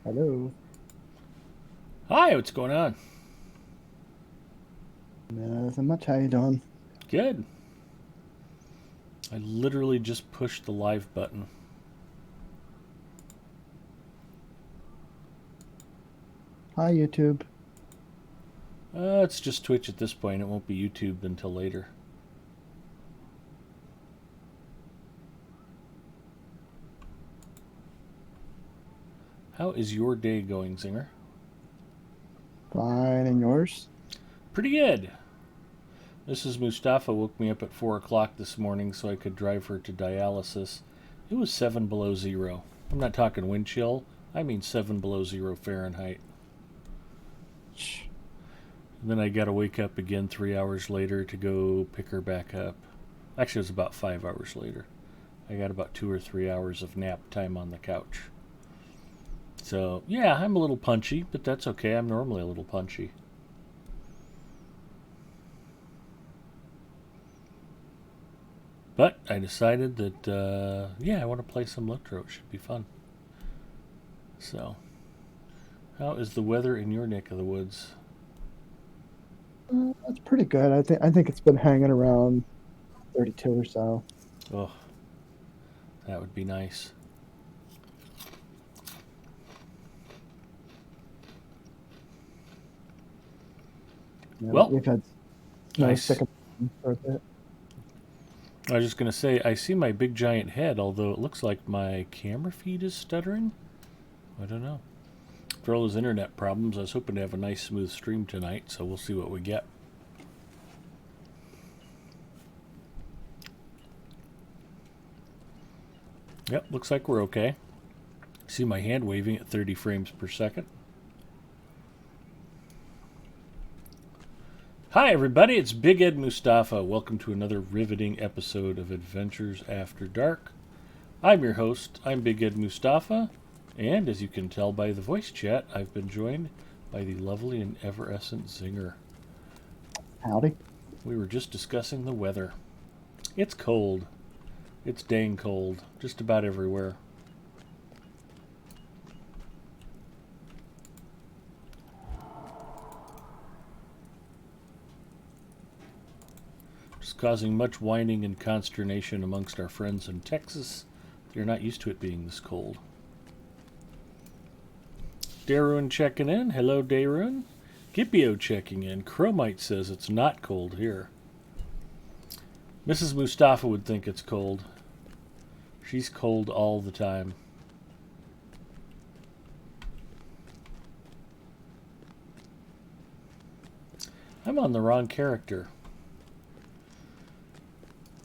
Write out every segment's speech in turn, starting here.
Hello. Hi, what's going on? Nothing much. How you doing? Good. I literally just pushed the live button. Hi, YouTube. It's just Twitch at this point. It won't be YouTube until later. How is your day going, Zinger? Fine, and yours? Pretty good. Mrs. Mustafa woke me up at 4 o'clock this morning so I could drive her to dialysis. It was 7 below zero. I'm not talking wind chill, I mean 7 below zero Fahrenheit. And then I gotta wake up again 3 hours later to go pick her back up. Actually, it was about 5 hours later. I got about 2 or 3 hours of nap time on the couch. So, yeah, I'm a little punchy, but that's okay. I'm normally a little punchy. But I decided that, yeah, I want to play some Electro. It should be fun. So, how is the weather in your neck of the woods? That's pretty good. I think it's been hanging around 32 or so. Oh, that would be nice. Well, We've had I, snow sticking for a bit. I was just going to say, I see my big giant head, although it looks like my camera feed is stuttering. I don't know. For all those internet problems, I was hoping to have a nice smooth stream tonight, so we'll see what we get. Yep, looks like we're okay. See my hand waving at 30 frames per second. Hi, everybody, it's Big Ed Mustafa. Welcome to another riveting episode of Adventures After Dark. I'm your host, I'm Big Ed Mustafa, and as you can tell by the voice chat, I've been joined by the lovely and evanescent Zinger. Howdy. We were just discussing the weather. It's cold. It's dang cold, just about everywhere. It's causing much whining and consternation amongst our friends in Texas. They're not used to it being this cold. Darun checking in. Hello, Darun. Gipio checking in. Chromite says it's not cold here. Mrs. Mustafa would think it's cold. She's cold all the time. I'm on the wrong character.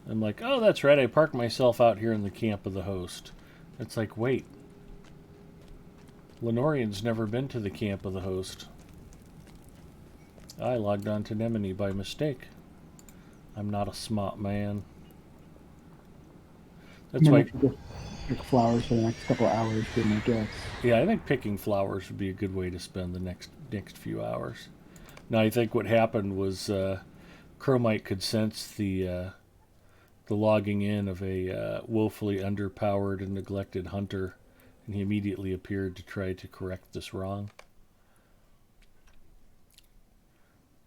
I'm like, oh, that's right, I parked myself out here in the camp of the host. It's like, wait. Lenorian's never been to the camp of the host. I logged on to Nemini by mistake. I'm not a smart man. I That's mean, why, if you just pick flowers for the next couple of hours, then I guess. yeah, I think picking flowers would be a good way to spend the next few hours. Now, I think what happened was Chromite could sense the logging in of a woefully underpowered and neglected hunter, and he immediately appeared to try to correct this wrong.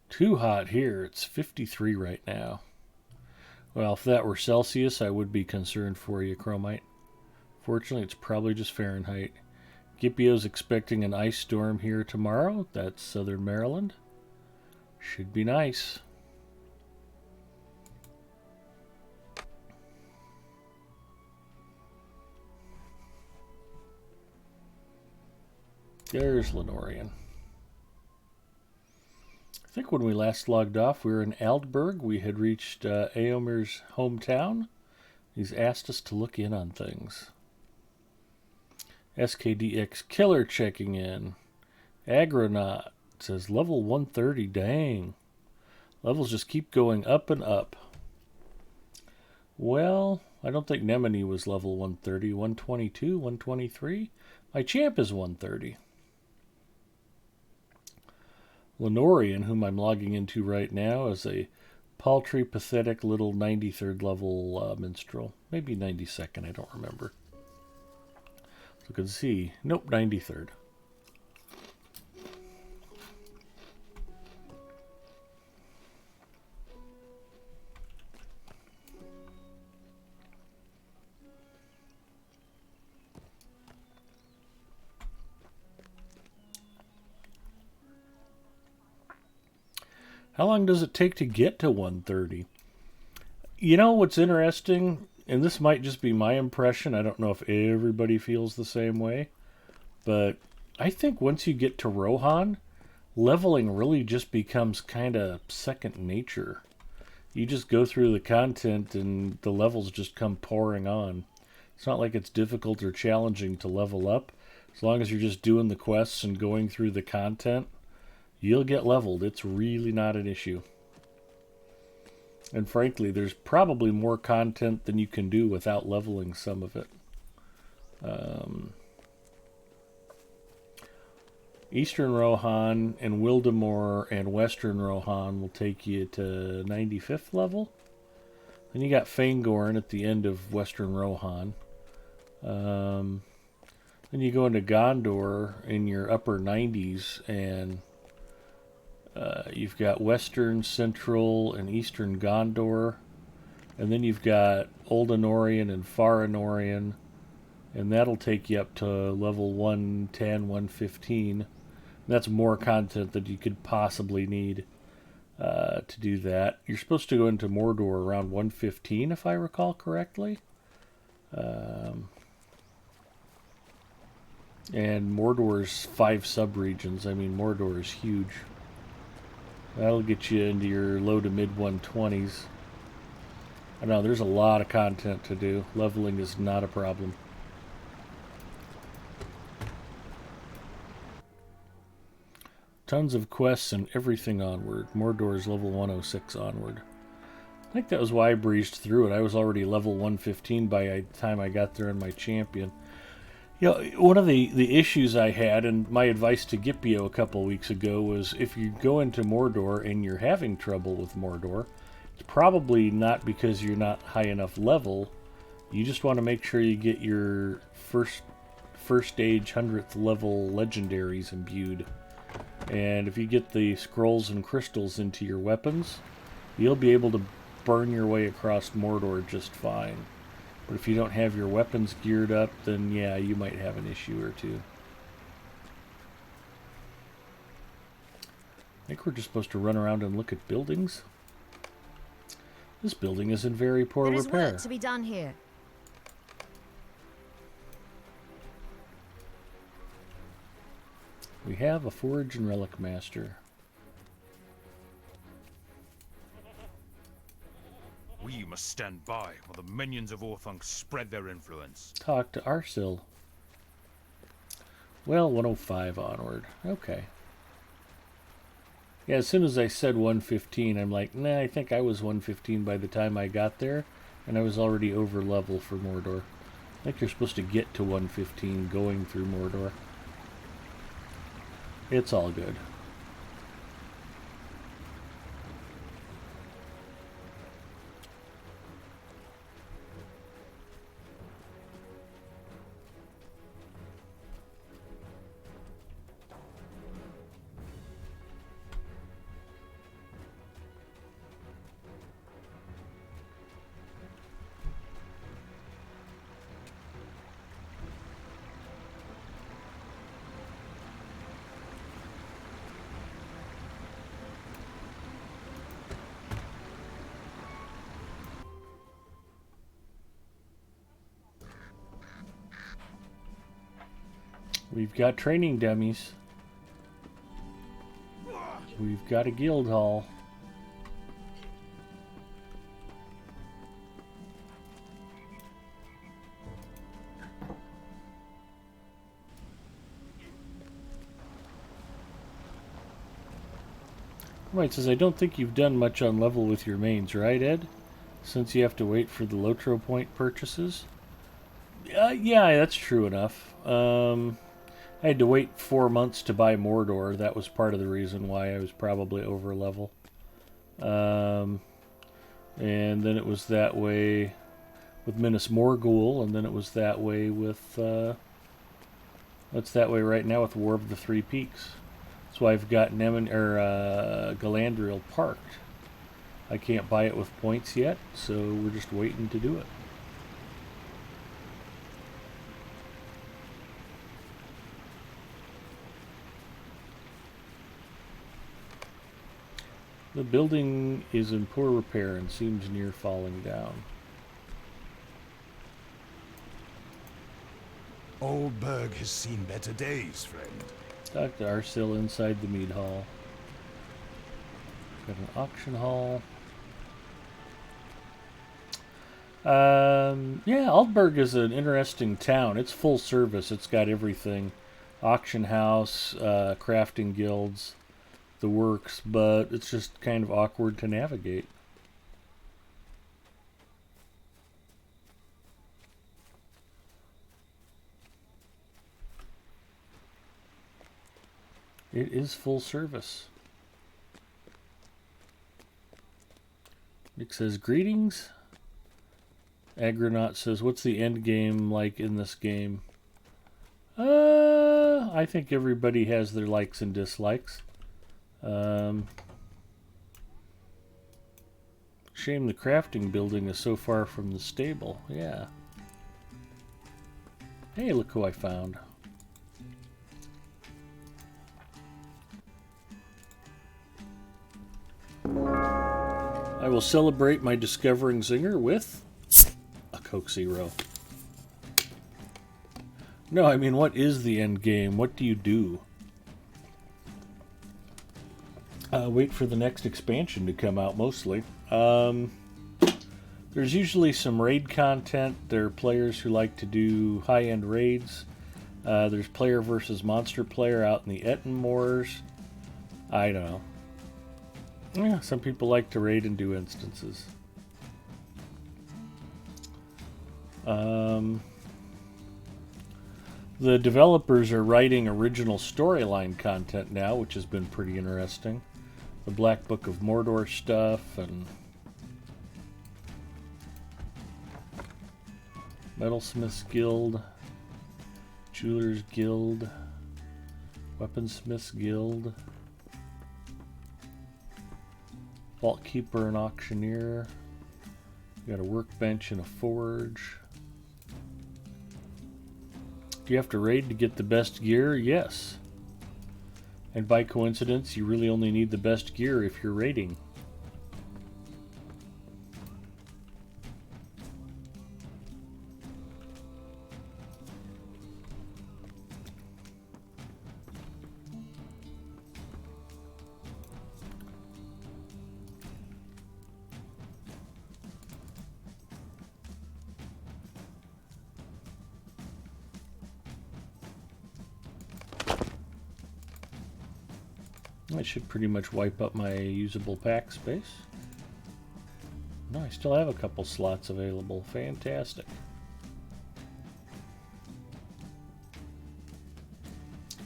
Too hot here. It's 53 right now. Well, if that were Celsius, I would be concerned for you, Chromite. Fortunately, it's probably just Fahrenheit. Gipio's expecting an ice storm here tomorrow. That's southern Maryland. Should be nice. There's Lenorian. I think when we last logged off, we were in Aldburg. We had reached Aomir's hometown. He's asked us to look in on things. SKDX Killer checking in. Agronaut says level 130. Dang. Levels just keep going up and up. Well, I don't think Nemini was level 130. 122, 123. My champ is 130. Lenorian, whom I'm logging into right now, is a paltry, pathetic little 93rd level minstrel. Maybe 92nd, I don't remember. So we can see. Nope, 93rd. How long does it take to get to 130? You know what's interesting, and this might just be my impression. I don't know if everybody feels the same way, but I think once you get to Rohan, leveling really just becomes kind of second nature. You just go through the content and the levels just come pouring on. It's not like it's difficult or challenging to level up. As long as you're just doing the quests and going through the content, you'll get leveled. It's really not an issue. And frankly, there's probably more content than you can do without leveling some of it. Eastern Rohan and Wildemore and Western Rohan will take you to 95th level. Then you got Fangorn at the end of Western Rohan. Then you go into Gondor in your upper 90s, and you've got Western, Central, and Eastern Gondor. And then you've got Old Anorian and Far Anorian, and that'll take you up to level 110, 115. That's more content than you could possibly need to do that. You're supposed to go into Mordor around 115, if I recall correctly. And Mordor's 5 subregions. I mean, Mordor is huge. That'll get you into your low to mid 120s. I know there's a lot of content to do. Leveling is not a problem. Tons of quests and everything onward. Mordor's level 106 onward. I think that was why I breezed through it. I was already level 115 by the time I got there on my champion. You know, one of the issues I had, and my advice to Gipio a couple weeks ago, was if you go into Mordor and you're having trouble with Mordor, it's probably not because you're not high enough level. You just want to make sure you get your first stage 100th level legendaries imbued. And if you get the scrolls and crystals into your weapons, you'll be able to burn your way across Mordor just fine. But if you don't have your weapons geared up, then yeah, you might have an issue or two. I think we're just supposed to run around and look at buildings. This building is in very poor repair. There is work to be done here. We have a forge and relic master. We must stand by while the minions of Orthunk spread their influence. Talk to Arsil. Well, 105 onward. Okay. Yeah, as soon as I said 115, I'm like, nah, I think I was 115 by the time I got there, and I was already over level for Mordor. I think you're supposed to get to 115 going through Mordor. It's all good. We've got training dummies. We've got a guild hall. Right, says I don't think you've done much on level with your mains, right, Ed? Since you have to wait for the Lotro point purchases? Yeah, that's true enough. I had to wait 4 months to buy Mordor. That was part of the reason why I was probably over level. And then it was that way with Minas Morgul, and then it was that way with it's that way right now with War of the Three Peaks. So I've got Galandriel parked. I can't buy it with points yet, so we're just waiting to do it. The building is in poor repair and seems near falling down. Old Berg has seen better days, friend. Dr. Arsil inside the mead hall. Got an auction hall. Yeah, Altberg is an interesting town. It's full service. It's got everything. Auction house, crafting guilds, the works, but it's just kind of awkward to navigate. It is full service. Nick says, greetings. Agronaut says, what's the end game like in this game? I think everybody has their likes and dislikes. Shame the crafting building is so far from the stable. Yeah. Hey, look who I found. I will celebrate my discovering Zinger with a Coke Zero. No, I mean, what is the end game? What do you do? Wait for the next expansion to come out, mostly. There's usually some raid content. There are players who like to do high-end raids. There's player versus monster player out in the Etten Moors. I don't know. Yeah, some people like to raid and do instances. The developers are writing original storyline content now, which has been pretty interesting. The Black Book of Mordor stuff and Metalsmiths Guild, Jewelers Guild, Weaponsmiths Guild, Vault Keeper and Auctioneer. You got a workbench and a forge. Do you have to raid to get the best gear? Yes. And by coincidence, you really only need the best gear if you're raiding. I should pretty much wipe up my usable pack space. No, I still have a couple slots available. Fantastic.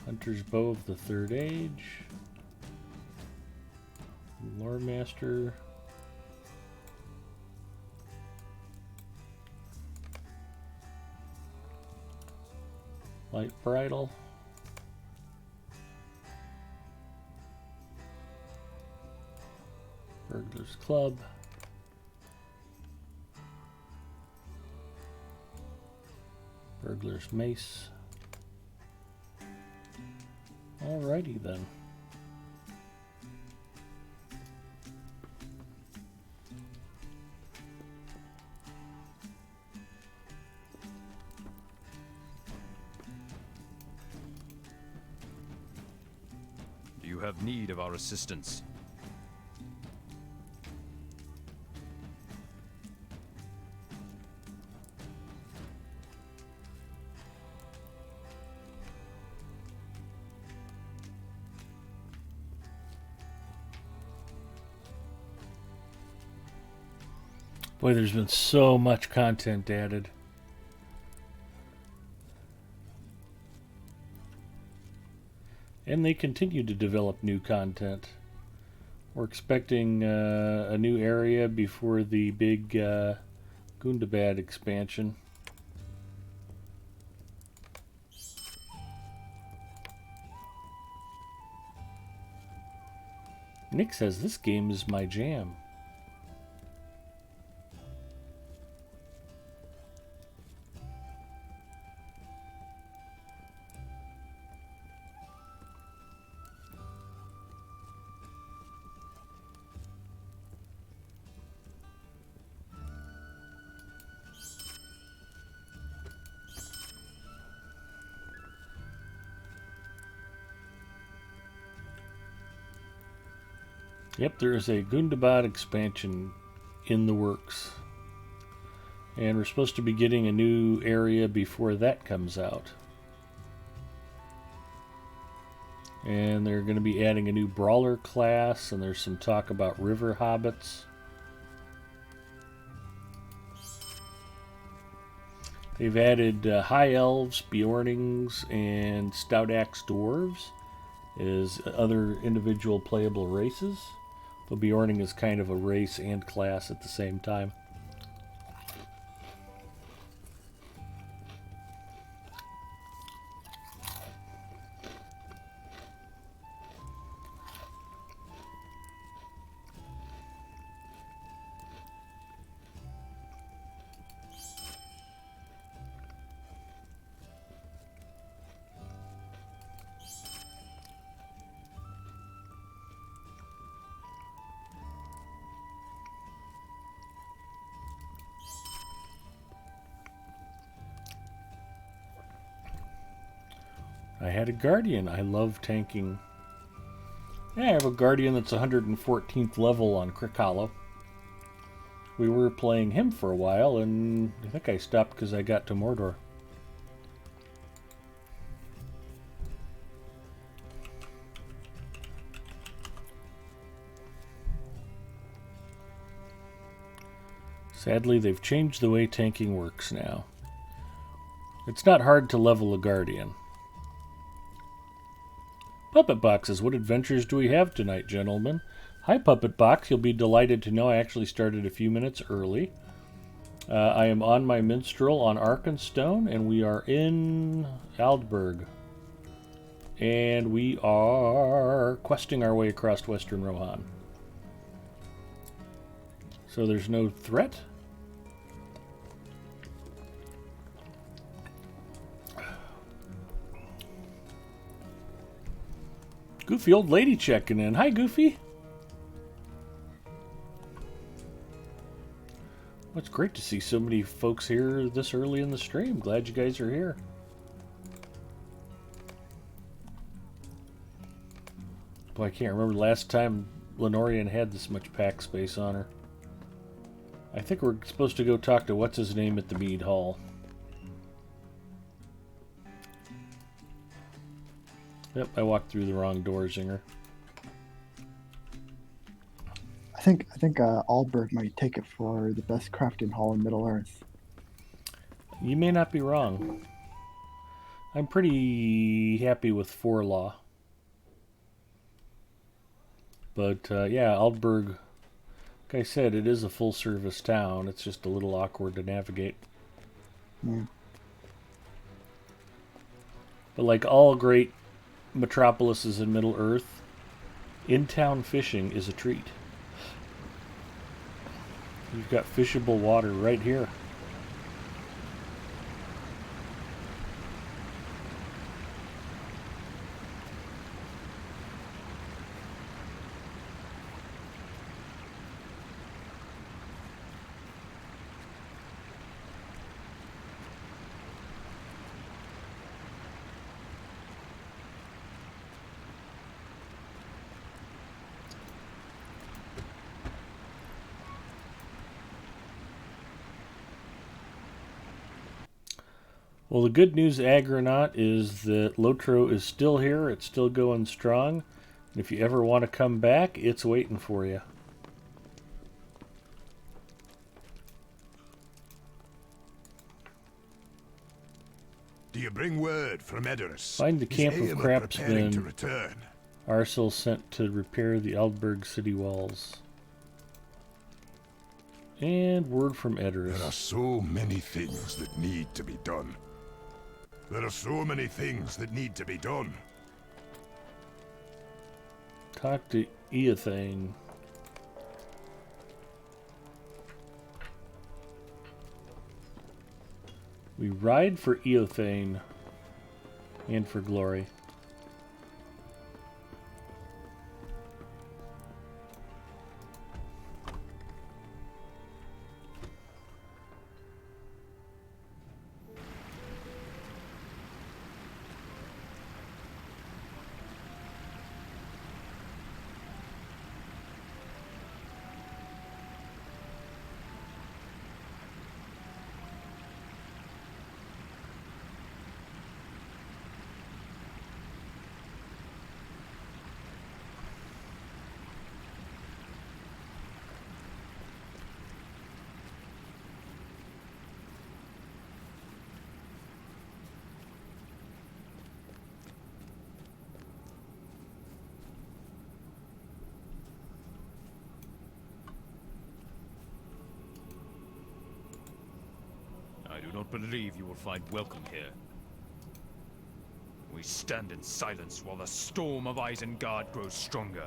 Hunter's Bow of the Third Age. Lore Master. Light Bridle. Burglar's Club. Burglar's Mace. Alrighty then. You have need of our assistance. Boy, there's been so much content added. And they continue to develop new content. We're expecting a new area before the big Gundabad expansion. Nick says this game is my jam. Yep, there is a Gundabad expansion in the works. And we're supposed to be getting a new area before that comes out. And they're going to be adding a new brawler class, and there's some talk about river hobbits. They've added high elves, Bjornings, and stout axe dwarves as other individual playable races. The Bjorning is kind of a race and class at the same time. I had a Guardian. I love tanking. Yeah, I have a Guardian that's 114th level on Crick Hollow. We were playing him for a while, and I think I stopped because I got to Mordor. Sadly, they've changed the way tanking works now. It's not hard to level a Guardian. Puppet Boxes, what adventures do we have tonight, gentlemen? Hi, Puppet Box. You'll be delighted to know I actually started a few minutes early. I am on my minstrel on Arkenstone, and we are in Aldburg. And we are questing our way across Western Rohan. So there's no threat? Goofy old lady checking in. Hi, Goofy. Well, it's great to see so many folks here this early in the stream. Glad you guys are here. Boy, I can't remember the last time Lenorian had this much pack space on her. I think we're supposed to go talk to what's-his-name at the Mead Hall. Yep, I walked through the wrong door, Zinger. I think Alberg might take it for the best crafting hall in Middle Earth. You may not be wrong. I'm pretty happy with Forlaw. But, yeah, Aldburg, like I said, it is a full-service town. It's just a little awkward to navigate. Yeah. But like all great metropolises in Middle-earth, in-town fishing is a treat. You've got fishable water right here. Well, the good news, Agronaut, is that Lotro is still here. It's still going strong. And if you ever want to come back, it's waiting for you. Do you bring word from Edoras? Find the camp of Is Eomer preparing to craftsmen return? Arcel sent to repair the Aldburg city walls. And word from There are Edoras. so many things that need to be done. There are so many things that need to be done. Talk to Eothane. We ride for Eothane and for glory. do not believe you will find welcome here. We stand in silence while the storm of Isengard grows stronger.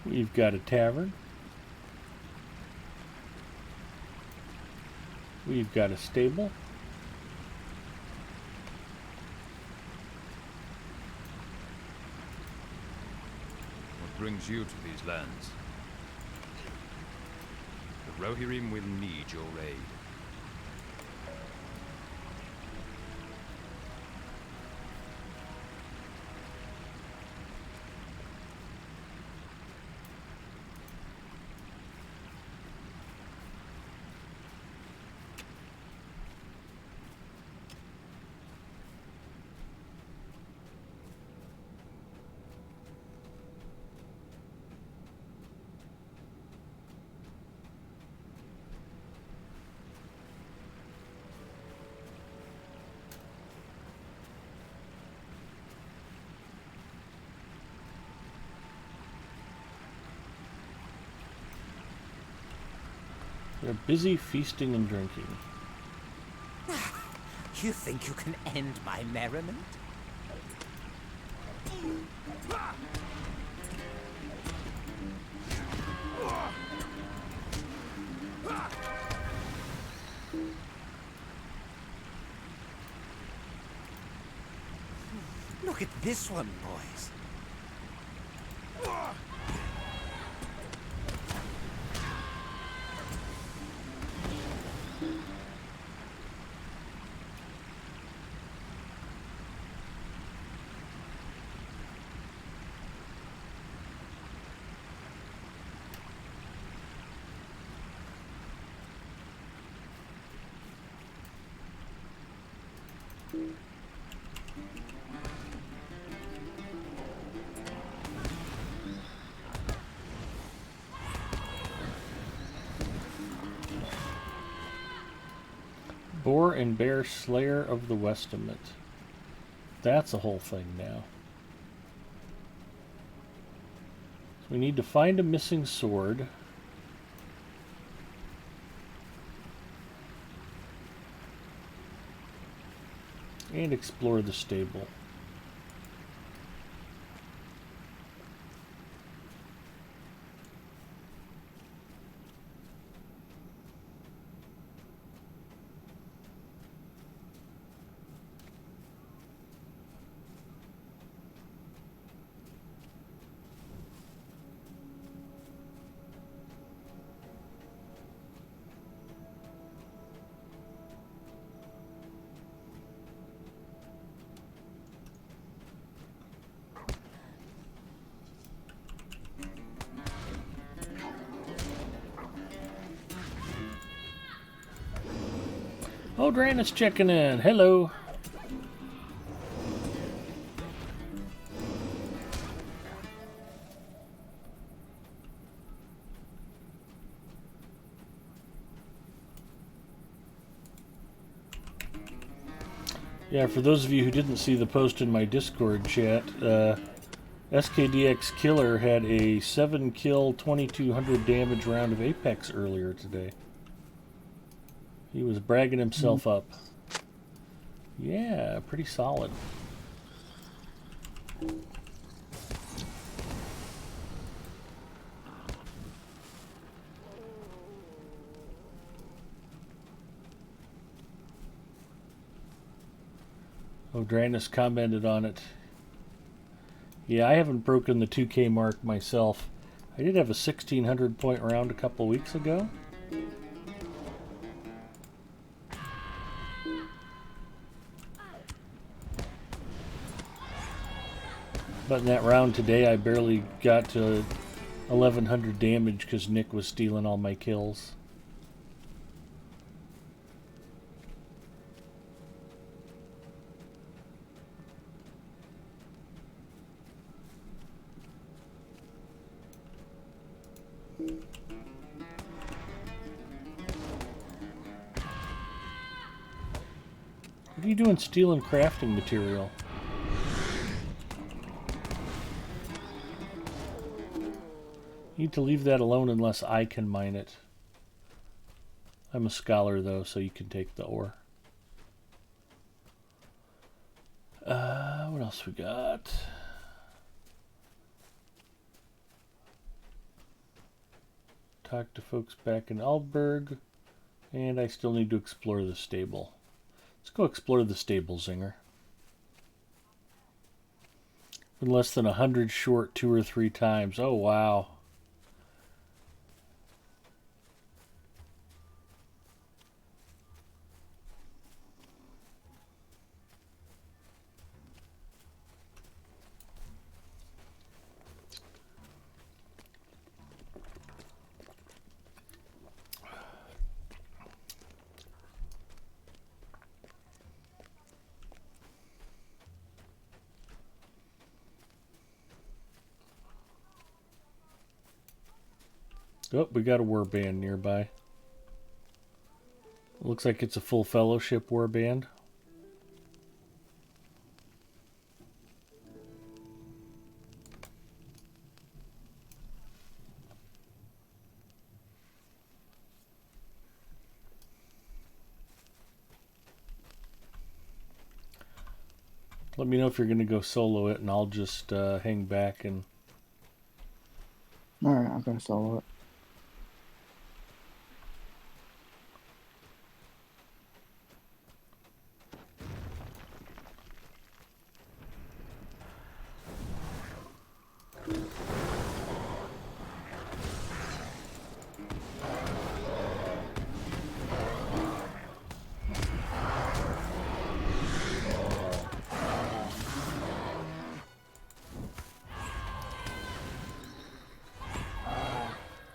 We've got a tavern. We've got a stable. What brings you to these lands? The Rohirrim will need your aid. They're busy feasting and drinking. You think you can end my merriment? Look at this one, boys. Boar and Bear Slayer of the Westament. That's a whole thing now. So we need to find a missing sword. And explore the stable. Oh, Dran is checking in. Hello. Yeah, for those of you who didn't see the post in my Discord chat, SKDX Killer had a 7-kill, 2200 damage round of Apex earlier today. He was bragging himself up. Yeah, pretty solid. Odranus commented on it. Yeah, I haven't broken the 2K mark myself. I did have a 1600 point round a couple weeks ago. But in that round today, I barely got to 1100 damage because Nick was stealing all my kills. What are you doing stealing crafting material? Need to leave that alone unless I can mine it. I'm a scholar though, so you can take the ore. What else we got? Talk to folks back in Aldburg, and I still need to explore the stable. Let's go explore the stable, Zinger. Been less than 100 short 2 or 3 times. Oh, wow. Oh, we got a warband nearby. Looks like it's a full fellowship warband. Let me know if you're going to go solo it, and I'll just hang back and... Alright, I'm gonna solo it.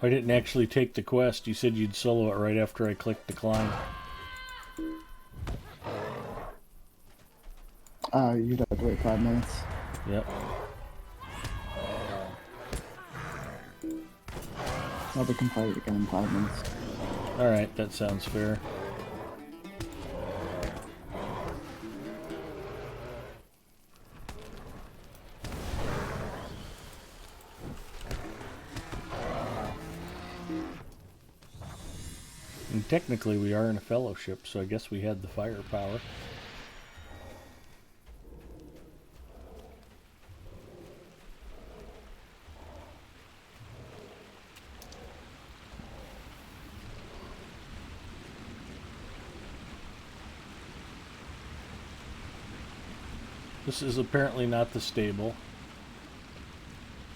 I didn't actually take the quest. You said you'd solo it right after I clicked decline. You'd have to wait 5 minutes. Yep. I'll be complete again in 5 minutes. Alright, that sounds fair. And technically we are in a fellowship, so I guess we had the firepower. This is apparently not the stable.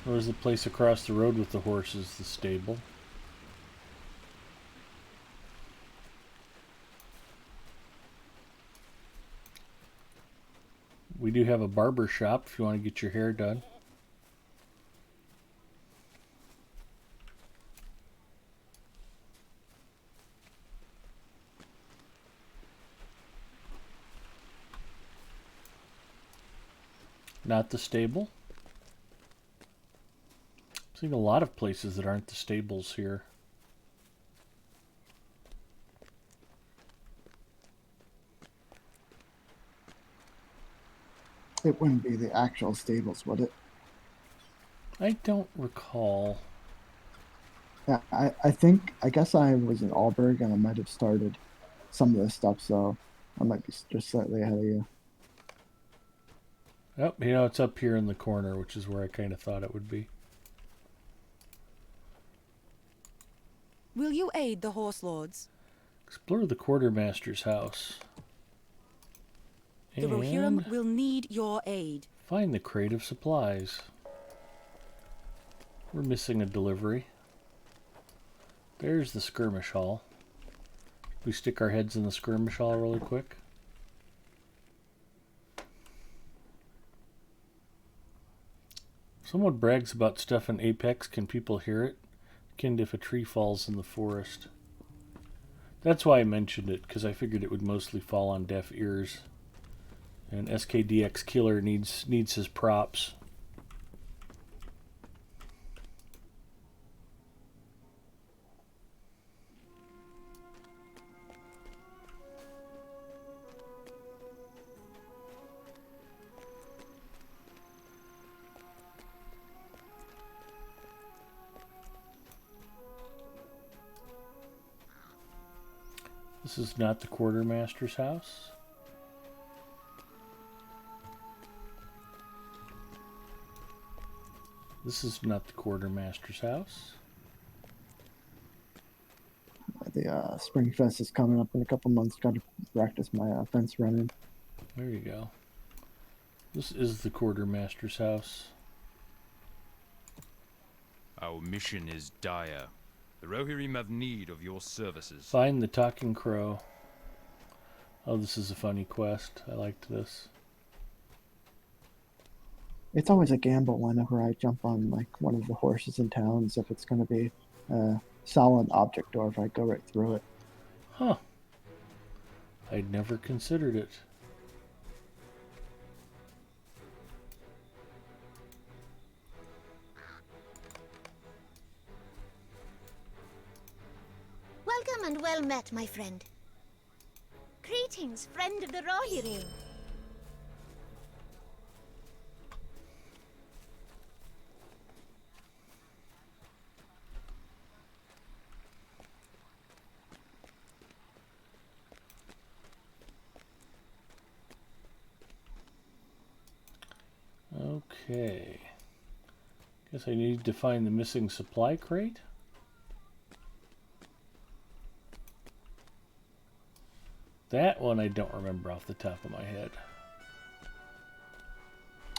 Or is the place across the road with the horses the stable? We do have a barber shop if you want to get your hair done. Not the stable. I'm seeing a lot of places that aren't the stables here. It wouldn't be the actual stables, would it? I don't recall. Yeah, I guess I was in Alberg and I might have started some of this stuff, so I might be just slightly ahead of you. Oh, you know, it's up here in the corner, which is where I kind of thought it would be. Will you aid the horse lords? Explore the quartermaster's house. The Rohirrim will need your aid. Find the crate of supplies. We're missing a delivery. There's the skirmish hall. We stick our heads in the skirmish hall really quick. Someone brags about stuff in Apex. Can people hear it? Akin if a tree falls in the forest. That's why I mentioned it, because I figured it would mostly fall on deaf ears. And SKDX Killer needs his props. This is not the quartermaster's house. This is not the quartermaster's house. The spring fest is coming up in a couple months. Got to practice my fence running. There you go. This is the quartermaster's house. Our mission is dire. The Rohirrim have need of your services. Find the talking crow. Oh, this is a funny quest. I liked this. It's always a gamble whenever I jump on like one of the horses in towns if it's going to be a solid object or if I go right through it. Huh. I'd never considered it. Welcome and well met, my friend. Greetings, friend of the Rohirrim. Okay. Guess I need to find the missing supply crate. That one I don't remember off the top of my head.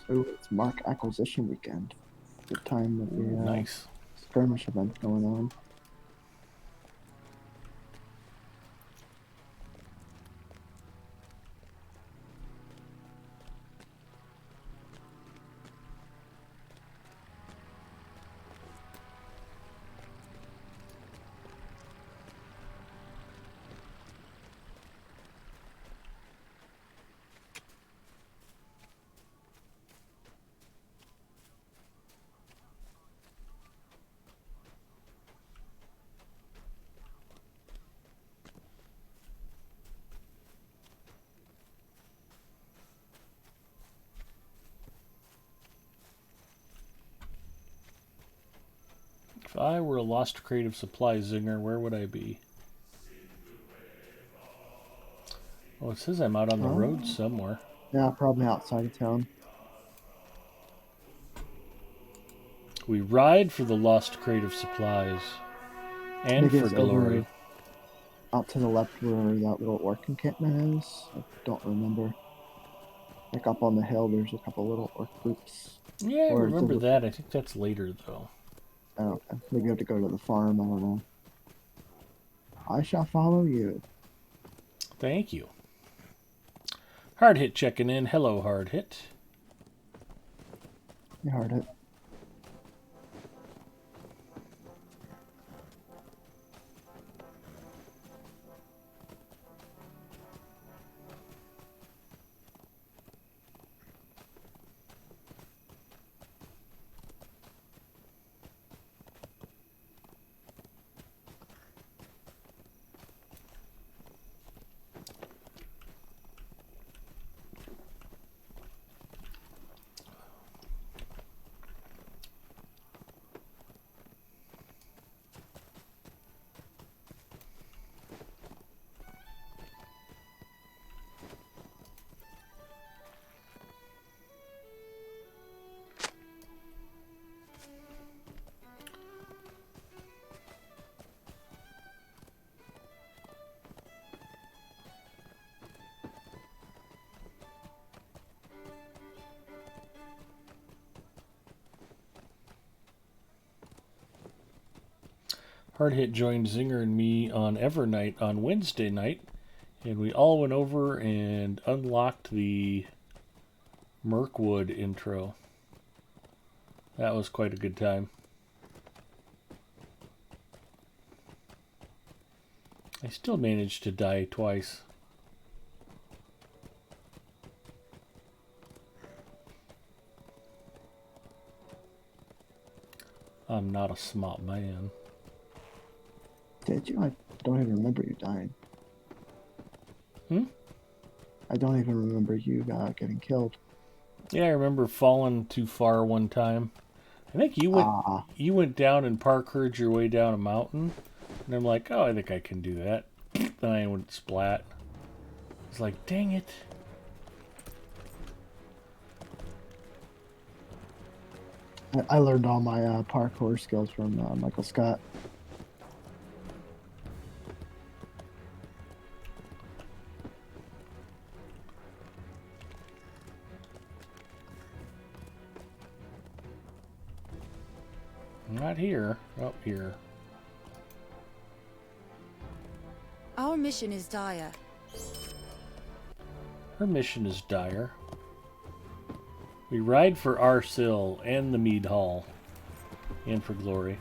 Ooh, it's Mark Acquisition Weekend. Good time with the Nice. skirmish event going on. If I were a lost crate of supply zinger, where would I be? Oh, it says I'm out on the road somewhere. Yeah, probably outside of town. We ride for the lost crate of supplies. And Maybe for it's glory. over out to the left where that little orc encampment is. I don't remember. Like up on the hill, there's a couple little orc groups. Yeah, I Or is remember it- that. I think that's later, though. Oh, okay. Maybe you have to go to the farm. I don't know. I shall follow you. Thank you. Hard Hit checking in. Hello, Hard Hit. You heard it. Hard Hit joined Zinger and me on Evernight on Wednesday night, and we all went over and unlocked the Mirkwood intro. That was quite a good time. I still managed to die twice. I'm not a smart man. Did you? I don't even remember you dying. Hmm? I don't even remember you getting killed. Yeah, I remember falling too far one time. I think you went down and parkoured your way down a mountain, and I'm like, oh, I think I can do that. Then I would splat. It's like, dang it. I learned all my parkour skills from Michael Scott. Not here. Up here. Our mission is dire. Her mission is dire. We ride for Arsil and the Mead Hall. And for glory.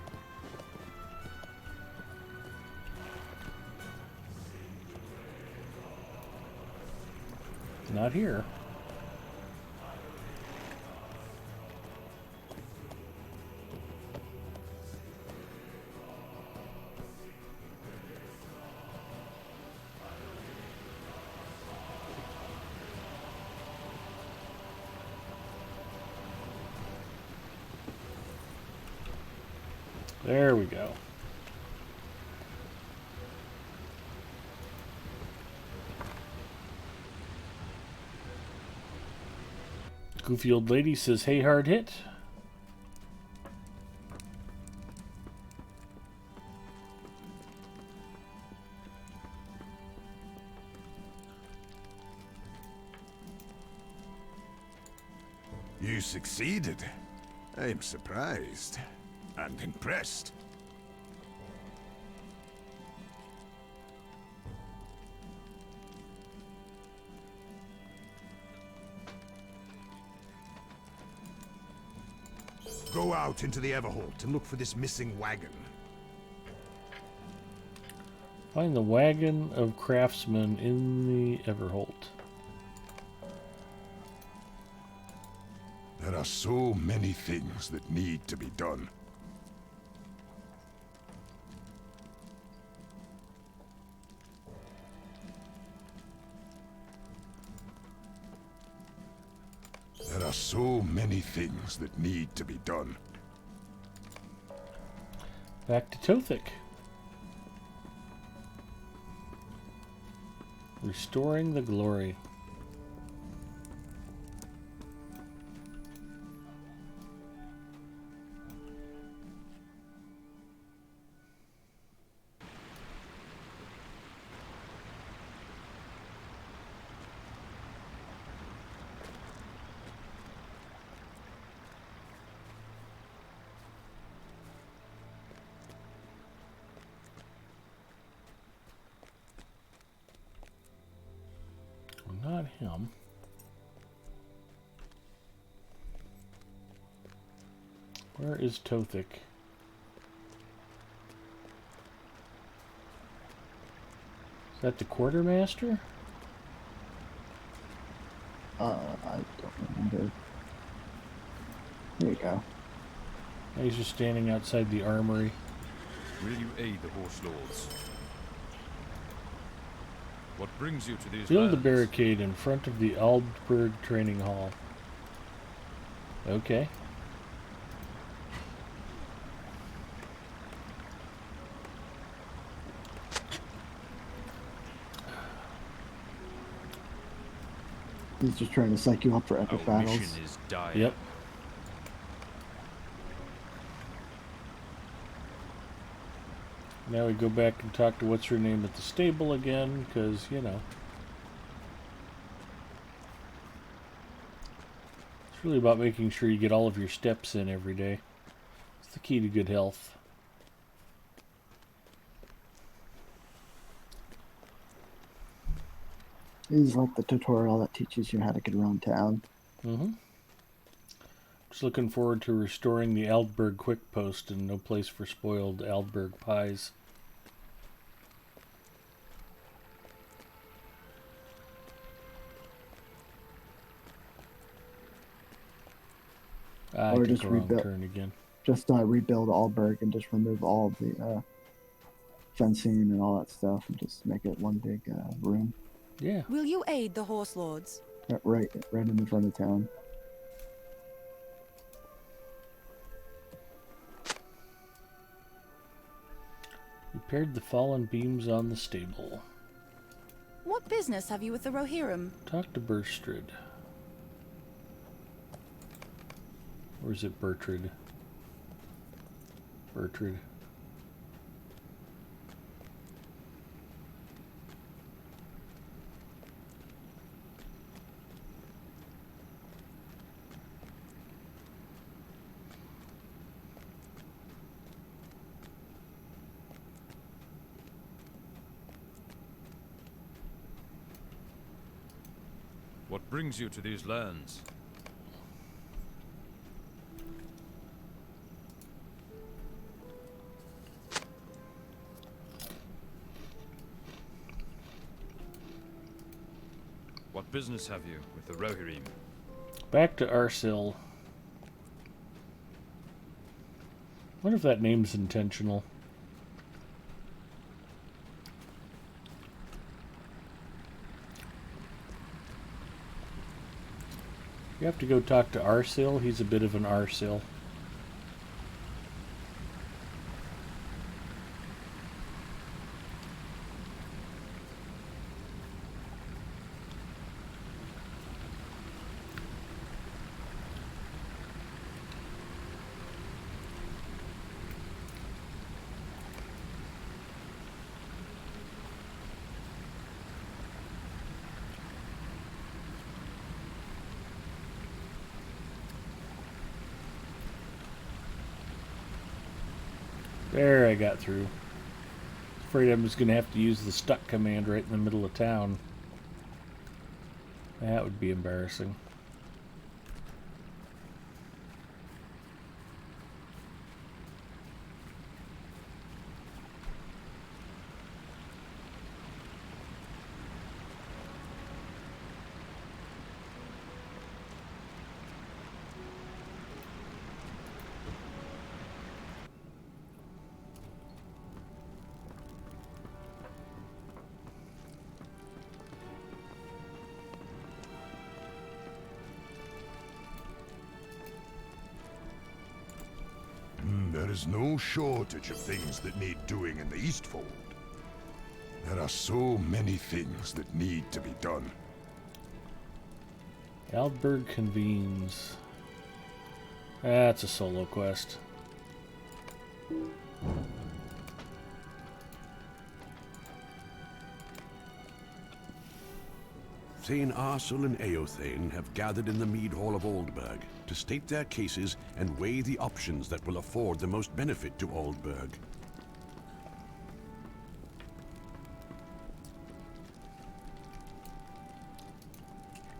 Not here. There we go. Goofy old lady says, hey, hard hit. You succeeded. I'm surprised and impressed. Go out into the Everholt and look for this missing wagon. Find the wagon of craftsmen in the Everholt. There are so many things that need to be done. There are so many things that need to be done. Back to Tothic. Restoring the glory. Not him. Where is Tothic? Is that the quartermaster? I don't remember. There you go. He's just standing outside the armory. Will you aid the horse lords? What brings you to these Build a lands? barricade in front of the Aldburg Training Hall. Okay. He's just trying to psych you up for epic Our battles. mission is dire. Yep. Now we go back and talk to what's her name at the stable again, because, you know. It's really about making sure you get all of your steps in every day. It's the key to good health. He's like the tutorial that teaches you how to get around town. Mm-hmm. Just looking forward to restoring the Aldburg quick post and no place for spoiled Aldburg pies. I Or took just a wrong rebuild. turn again. Just rebuild Alberg and just remove all of the fencing and all that stuff and just make it one big room. Yeah. Will you aid the horse lords? Right in the front of town. Repaired the fallen beams on the stable. What business have you with the Rohirrim? Talk to Berstrad. Or is it Bertrand? Bertrand. What brings you to these lands? What business have you with the Rohirrim? Back to Arsil. What if that name's intentional? You have to go talk to Arsil. He's a bit of an Arsil. There, I got through. Afraid I'm just going to have to use the stuck command right in the middle of town. That would be embarrassing. There is no shortage of things that need doing in the Eastfold. There are so many things that need to be done. Aldberg convenes. That's a solo quest. Thane Arsul and Eothane have gathered in the Mead Hall of Oldburg to state their cases and weigh the options that will afford the most benefit to Oldburg.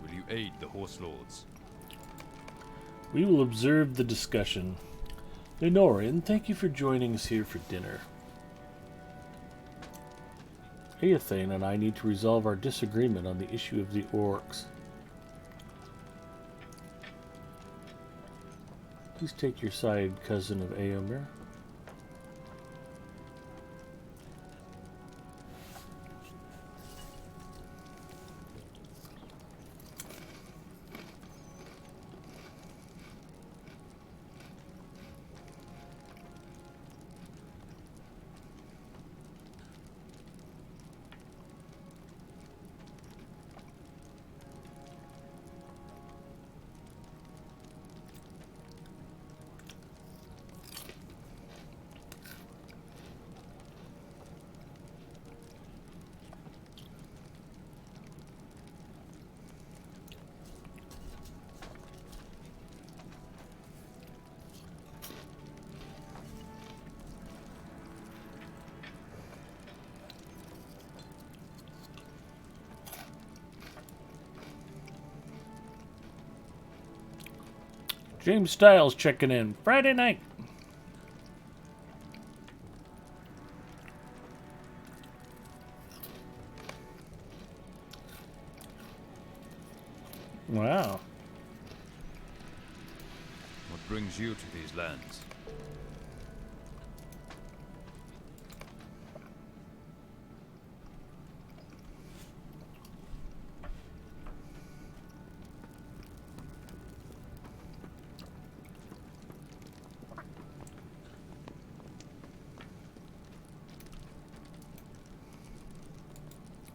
Will you aid the Horse Lords? We will observe the discussion. Lenorin, thank you for joining us here for dinner. Eothane and I need to resolve our disagreement on the issue of the orcs. Please take your side, cousin of Eomer. James Styles checking in. Friday night. Wow. What brings you to these lands?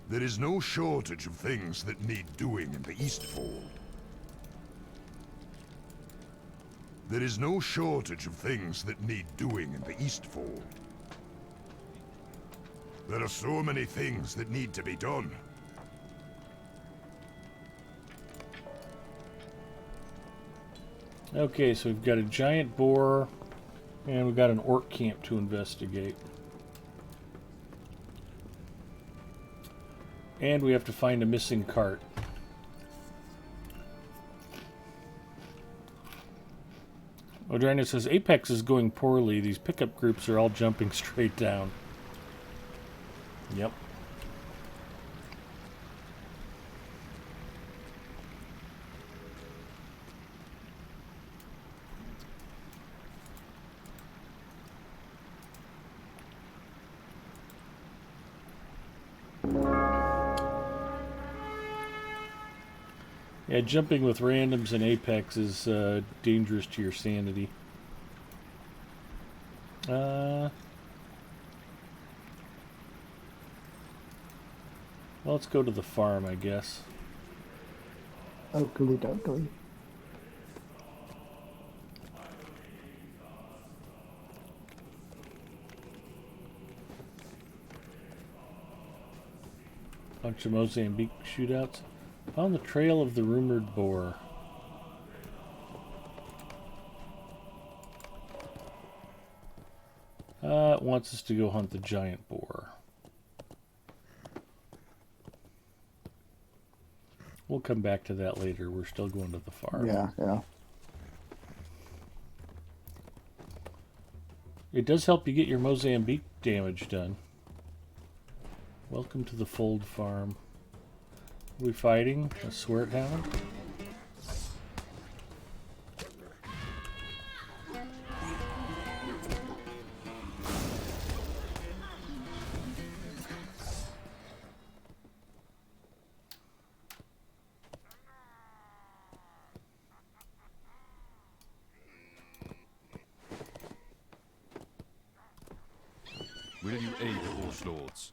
There is no shortage of things that need doing in the Eastfold. There is no shortage of things that need doing in the Eastfold. There are so many things that need to be done. Okay, so we've got a giant boar, and we've got an orc camp to investigate. And we have to find a missing cart. Odrina says, Apex is going poorly. These pickup groups are all jumping straight down. Yep. Yeah, jumping with randoms in Apex is dangerous to your sanity. Well, let's go to the farm, I guess. Oakley dokley. Bunch of Mozambique shootouts. Found the trail of the rumored boar. It wants us to go hunt the giant boar. We'll come back to that later. We're still going to the farm. Yeah, yeah. It does help you get your Mozambique damage done. Welcome to the Fold Farm. Are we fighting a Swert Hound? Will you aid the Horse Lords?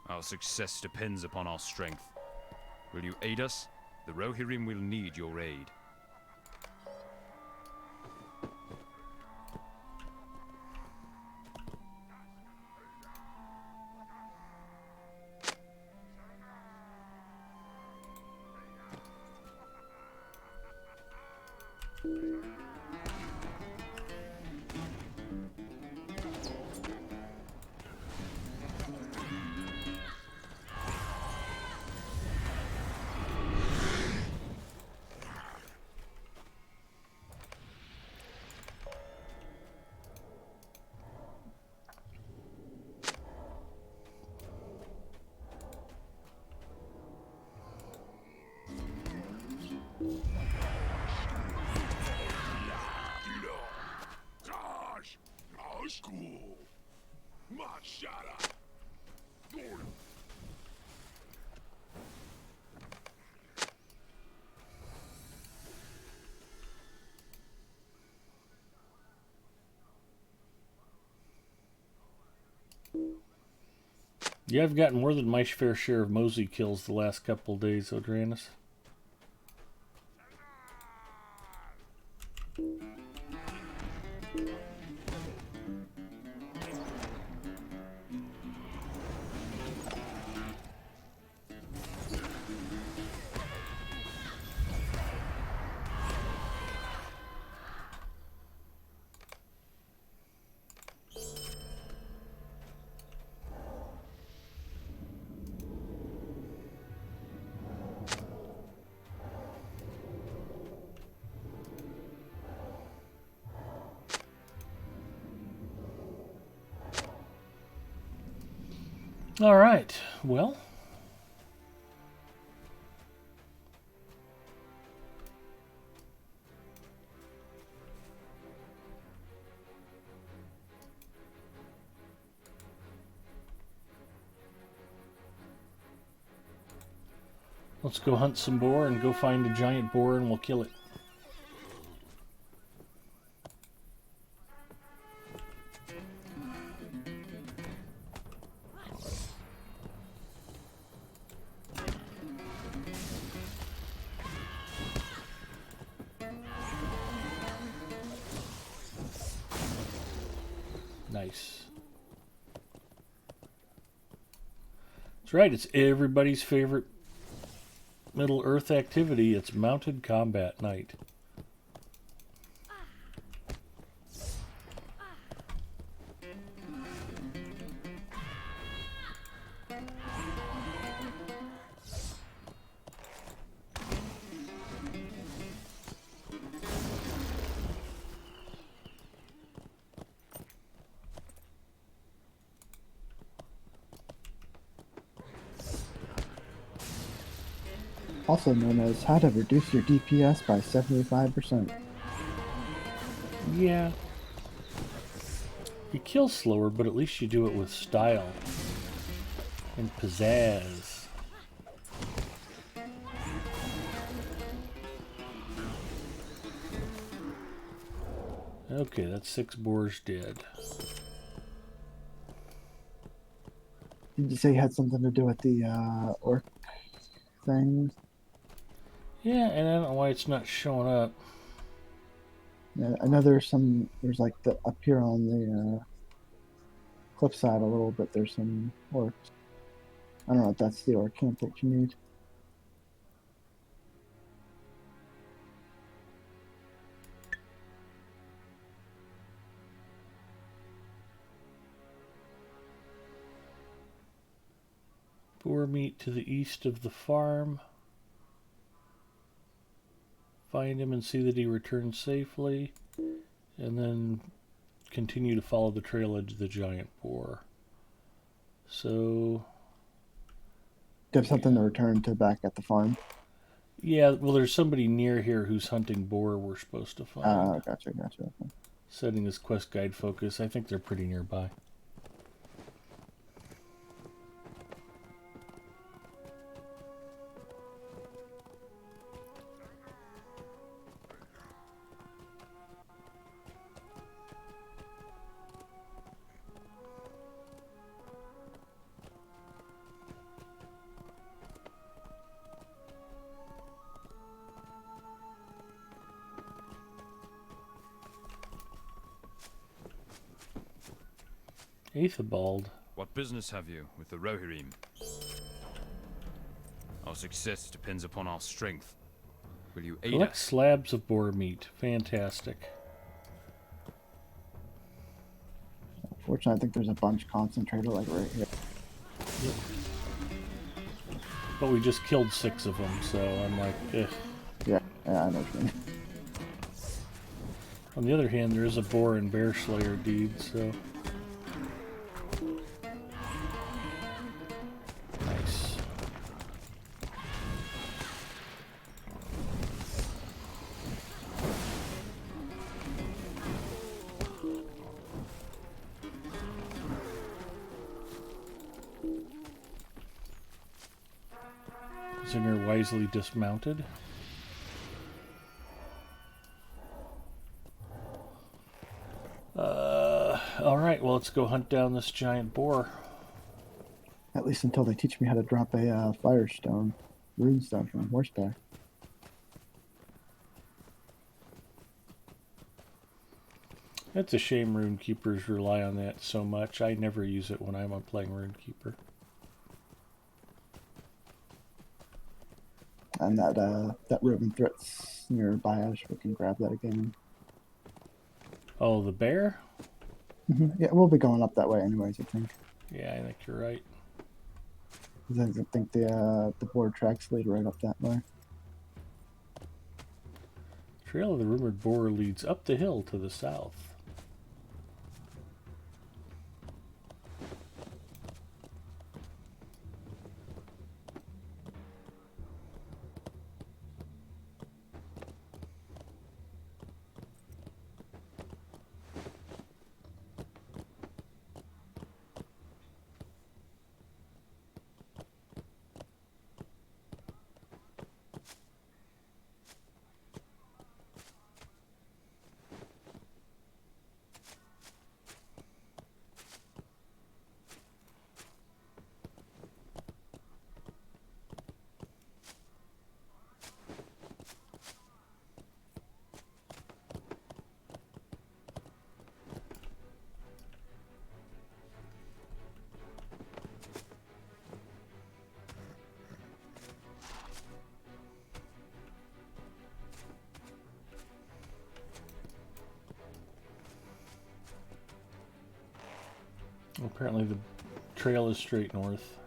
Our success depends upon our strength. Will you aid us? The Rohirrim will need your aid. Yeah, I've gotten more than my fair share of Mosey kills the last couple days, Odranus. All right, well. Let's go hunt some boar and go find a giant boar and we'll kill it. Nice. That's right, it's everybody's favorite Middle-earth activity. It's mounted combat night. Also known as how to reduce your DPS by 75%. Yeah. You kill slower, but at least you do it with style and pizzazz. Okay, that's 6 boars dead. Did you say it had something to do with the orc thing? Yeah, and I don't know why it's not showing up. Yeah, I know there's like the up here on the cliffside a little bit. There's some orcs. I don't know if that's the orc camp that you need. Boar meat to the east of the farm. Find him and see that he returns safely. And then continue to follow the trail of the giant boar. So... Do you have something to return to back at the farm? yeah, well, there's somebody near here who's hunting boar we're supposed to find. Gotcha. Okay. Setting his quest guide focus. I think they're pretty nearby. Aethelbald. What business have you with the Rohirrim? Our success depends upon our strength. Will you aid Collect us? slabs of boar meat. Fantastic. Fortunately, I think there's a bunch concentrated like right here. Yep. But we just killed 6 of them, so I'm like, ugh. Yeah, I know what you mean. On the other hand, there is a boar and bear slayer deed, so... nice. Zinger wisely dismounted. Alright, well, let's go hunt down this giant boar. At least until they teach me how to drop a firestone, runestone from horseback. It's a shame runekeepers rely on that so much. I never use it when I'm playing runekeeper. And that ribbon threat's nearby. I wish we can grab that again. Oh, the bear? Yeah, we'll be going up that way anyways, I think. Yeah, I think you're right. 'Cause I think the board tracks lead right up that way. Trail of the rumored boar leads up the hill to the south. Apparently the trail is straight north.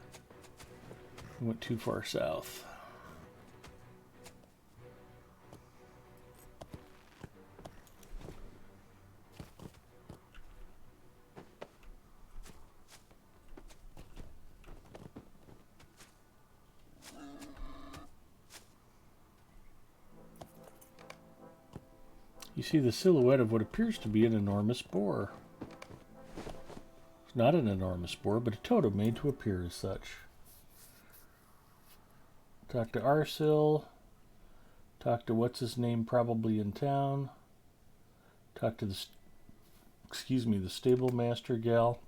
We went too far south. You see the silhouette of what appears to be an enormous boar. It's not an enormous boar, but a totem made to appear as such. Talk to Arsil. Talk to what's his name, probably in town. Talk to the, the stable master gal.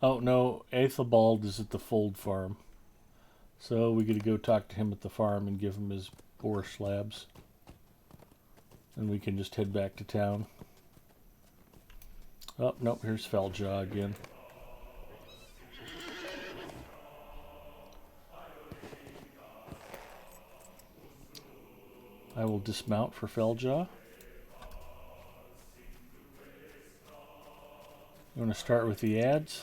Oh no, Aethelbald is at the Fold farm. So we gotta go talk to him at the farm and give him his boar slabs. And we can just head back to town. Oh, nope, here's Feljaw again. I will dismount for Feljaw. You want to start with the ads?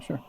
Sure.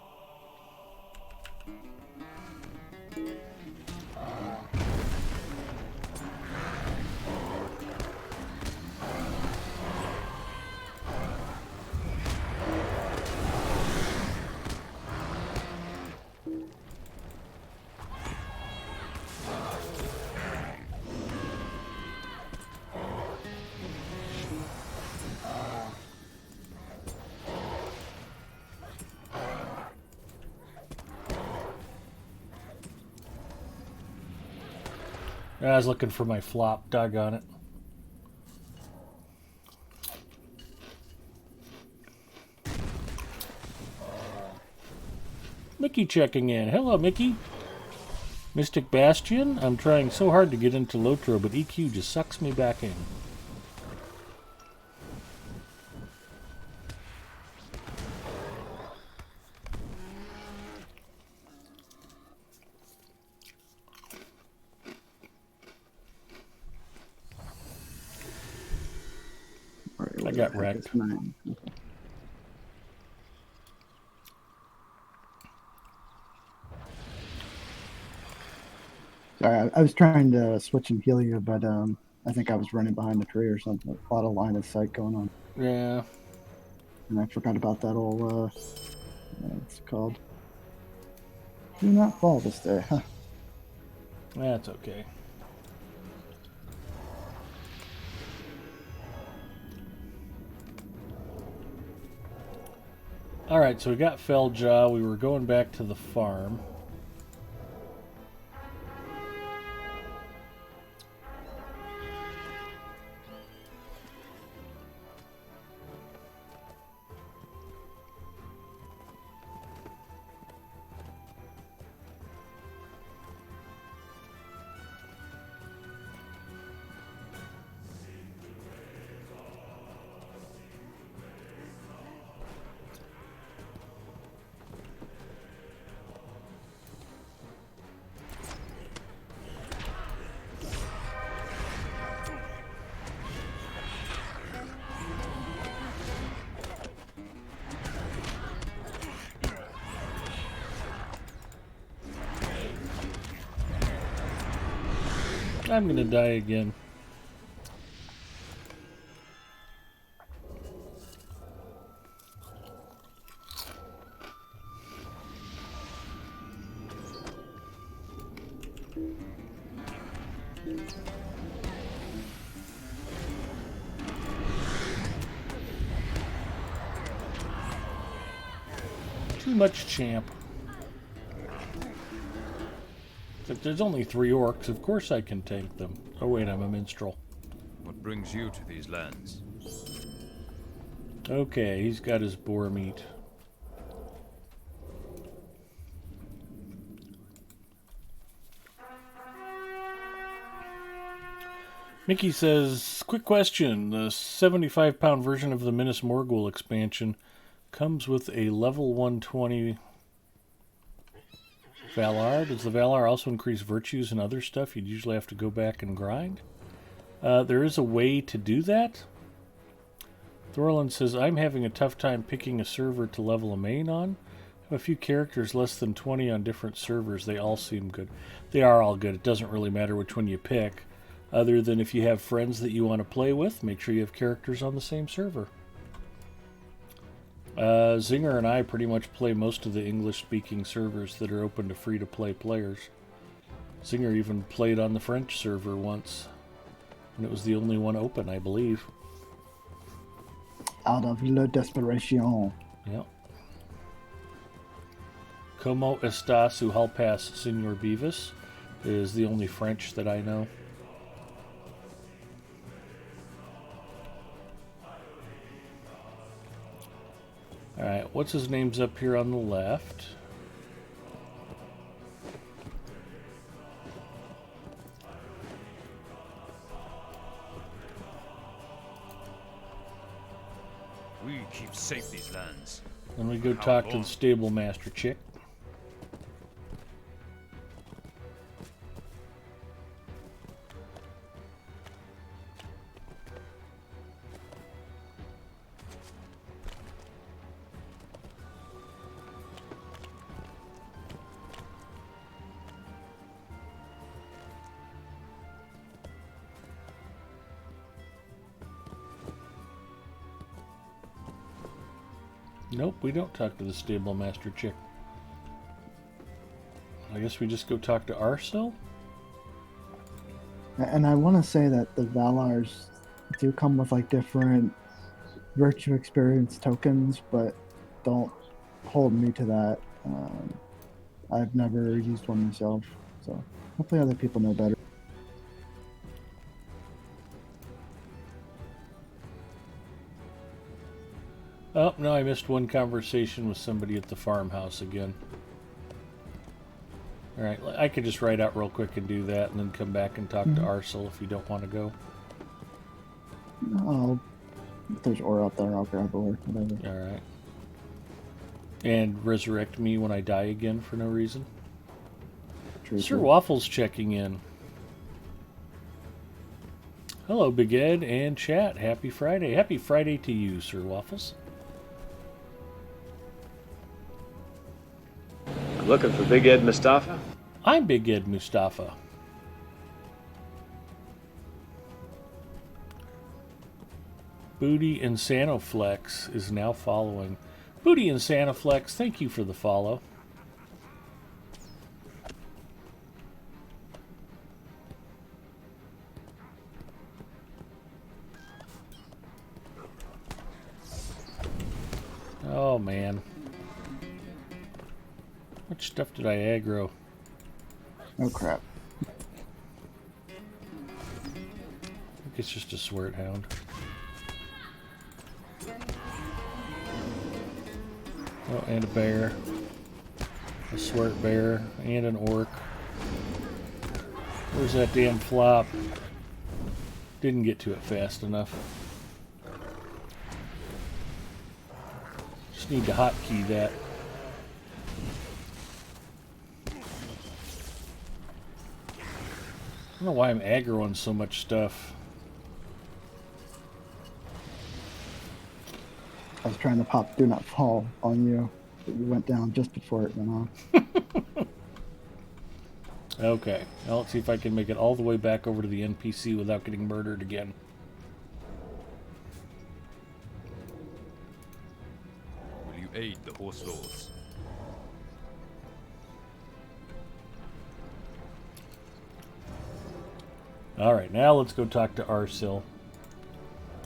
I was looking for my flop, doggone it. Mickey checking in. Hello, Mickey. Mystic Bastion. I'm trying so hard to get into Lotro, but EQ just sucks me back in. I got wrecked. Sorry, I was trying to switch and heal you, but I think I was running behind the tree or something. A lot of line of sight going on. Yeah. And I forgot about that old, it's called Do Not Fall this day, huh? That's okay. Alright, so we got Feljaw. We were going back to the farm. I'm gonna die again. Too much champ. If there's only 3 orcs, of course I can tank them. Oh wait, I'm a minstrel. What brings you to these lands? Okay, he's got his boar meat. Mickey says, quick question. The 75-pound version of the Minas Morgul expansion comes with a level 120 Valar. Does the Valar also increase virtues and other stuff? You'd usually have to go back and grind. There is a way to do that. Thorland says, I'm having a tough time picking a server to level a main on. I have a few characters less than 20 on different servers. They all seem good. They are all good. It doesn't really matter which one you pick. Other than if you have friends that you want to play with, make sure you have characters on the same server. Zinger and I pretty much play most of the English-speaking servers that are open to free-to-play players. Zinger even played on the French server once, and it was the only one open, I believe. Out of la desperation. Yep. Como está su halpas, Senor Beavis? Is the only French that I know. Alright, what's his name's up here on the left? We keep safe these lands. Then we go talk to the stable master chick. Nope, we don't talk to the stable master chick. I guess we just go talk to Arcel? And I want to say that the Valars do come with like different virtue experience tokens, but don't hold me to that. I've never used one myself, so hopefully other people know better. Oh, no, I missed one conversation with somebody at the farmhouse again. Alright, I could just write out real quick and do that and then come back and talk to Arcel if you don't want to go. If there's ore out there, I'll grab ore, whatever. Alright. And resurrect me when I die again for no reason. True, Sir true. Waffles checking in. Hello, Big Ed and chat. Happy Friday. Happy Friday to you, Sir Waffles. Looking for Big Ed Mustafa? I'm Big Ed Mustafa. Booty and Sanoflex is now following. Booty and Sanoflex, thank you for the follow. Oh man. What stuff did I aggro? Oh crap. I think it's just a Swert Hound. Oh, and a bear. A Swert bear. And an orc. Where's that damn flop? Didn't get to it fast enough. Just need to hotkey that. I don't know why I'm aggroing so much stuff. I was trying to pop Do Not Fall on you, but you went down just before it went off. Okay, now let's see if I can make it all the way back over to the NPC without getting murdered again. Will you aid the horse lords? Alright, now let's go talk to Arcel.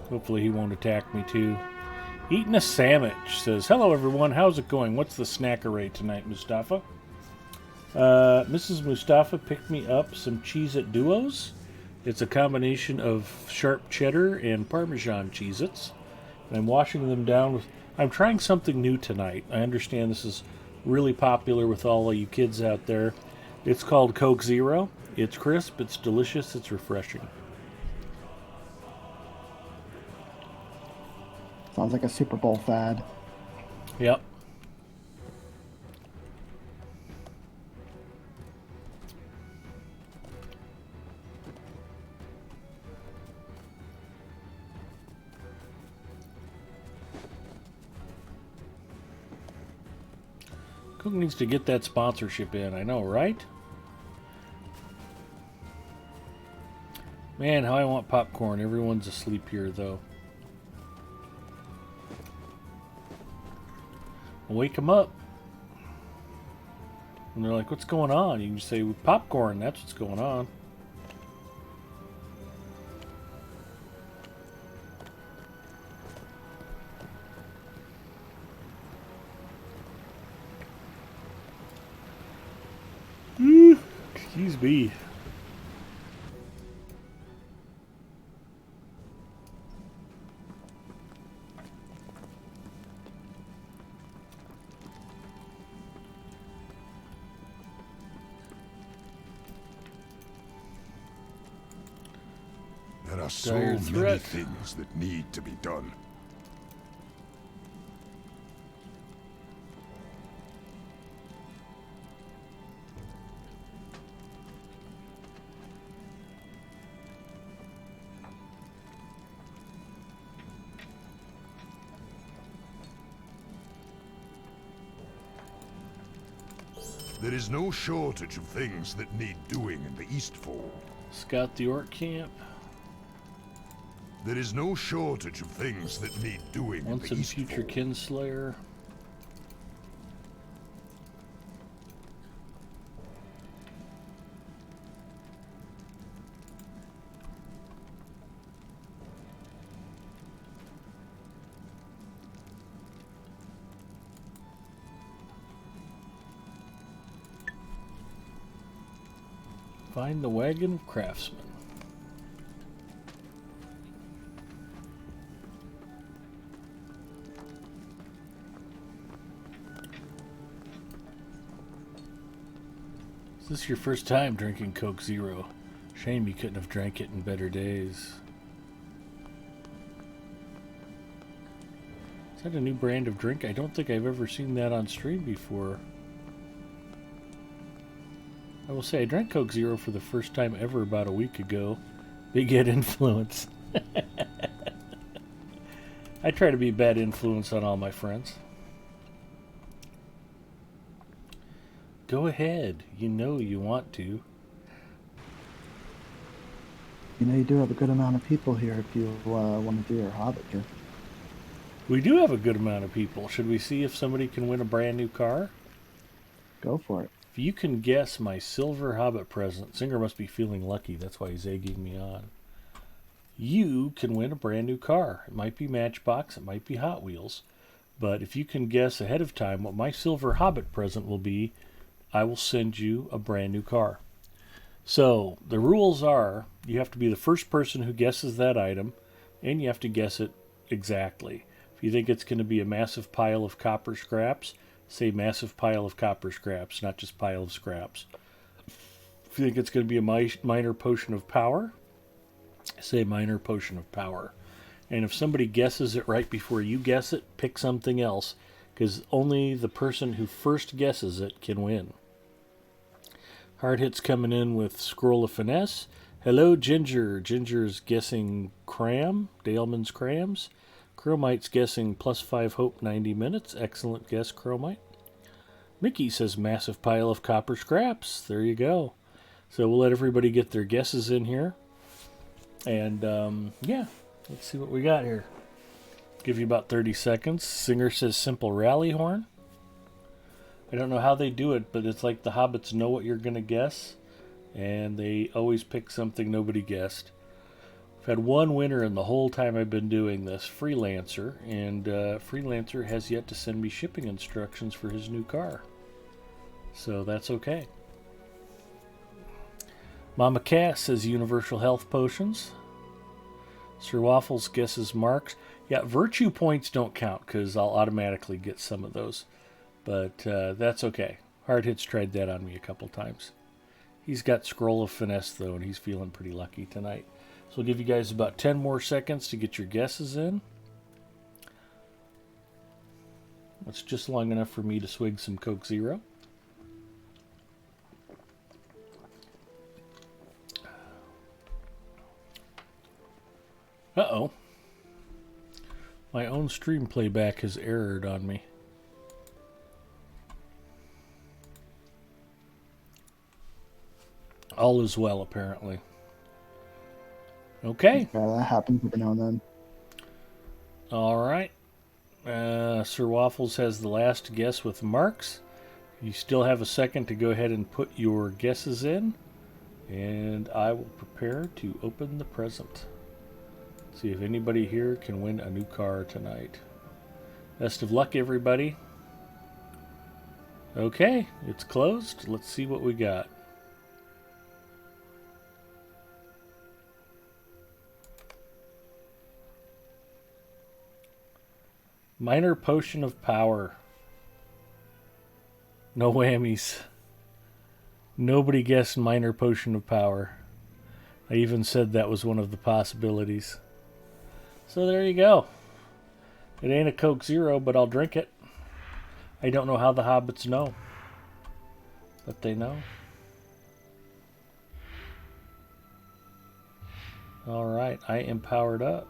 Hopefully he won't attack me too. Eating a sandwich says, hello everyone, how's it going? What's the snack array tonight, Mustafa? Mrs. Mustafa picked me up some Cheez-It Duos. It's a combination of sharp cheddar and Parmesan Cheez-Its. And I'm washing them down with... I'm trying something new tonight. I understand this is really popular with all of you kids out there. It's called Coke Zero. It's crisp, it's delicious, it's refreshing. Sounds like a Super Bowl fad. Yep. Cook needs to get that sponsorship in, I know, right? Man, how I want popcorn. Everyone's asleep here, though. Wake them up. And they're like, what's going on? You can just say, popcorn, that's what's going on. Excuse me. There are so Dire many threat. things that need to be done. There is no shortage of things that need doing in the Eastfold. Scout the orc camp. There is no shortage of things that need doing in Once the and Eastfold. future kinslayer. Find the wagon of craftsman. Is this your first time drinking Coke Zero? Shame you couldn't have drank it in better days. Is that a new brand of drink? I don't think I've ever seen that on stream before. I will say I drank Coke Zero for the first time ever about a week ago. Big Ed influence. I try to be a bad influence on all my friends. Go ahead. You know you want to. You know, you do have a good amount of people here if you want to do your Hobbit gift. We do have a good amount of people. Should we see if somebody can win a brand new car? Go for it. If you can guess my silver Hobbit present, Singer must be feeling lucky. That's why he's egging me on. You can win a brand new car. It might be Matchbox, it might be Hot Wheels. But if you can guess ahead of time what my silver Hobbit present will be, I will send you a brand new car. So the rules are you have to be the first person who guesses that item, and you have to guess it exactly. If you think it's going to be a massive pile of copper scraps, say massive pile of copper scraps, not just pile of scraps. If you think it's going to be a minor potion of power, say minor potion of power. And if somebody guesses it right before you guess it, pick something else, because only the person who first guesses it can win. Hard Hit's coming in with Scroll of Finesse. Hello, Ginger. Ginger's guessing Cram, Daleman's Crams. Chromite's guessing +5 hope 90 minutes. Excellent guess, Chromite. Mickey says massive pile of copper scraps. There you go. So we'll let everybody get their guesses in here. And yeah, let's see what we got here. Give you about 30 seconds. Singer says simple rally horn. I don't know how they do it, but it's like the hobbits know what you're going to guess, and they always pick something nobody guessed. I've had one winner in the whole time I've been doing this, Freelancer, and Freelancer has yet to send me shipping instructions for his new car. So that's okay. Mama Cass says universal health potions. Sir Waffles guesses marks. Yeah, virtue points don't count because I'll automatically get some of those. But that's okay. Hard Hit's tried that on me a couple times. He's got Scroll of Finesse, though, and he's feeling pretty lucky tonight. So we'll give you guys about 10 more seconds to get your guesses in. That's just long enough for me to swig some Coke Zero. Uh-oh. My own stream playback has errored on me. All is well, apparently. Okay. Yeah, that happens every now and then. All right. Sir Waffles has the last guess with marks. You still have a second to go ahead and put your guesses in. And I will prepare to open the present. See if anybody here can win a new car tonight. Best of luck, everybody. Okay, it's closed. Let's see what we got. Minor potion of power. No whammies. Nobody guessed minor potion of power. I even said that was one of the possibilities. So there you go. It ain't a Coke Zero, but I'll drink it. I don't know how the hobbits know, but they know. Alright, I am powered up.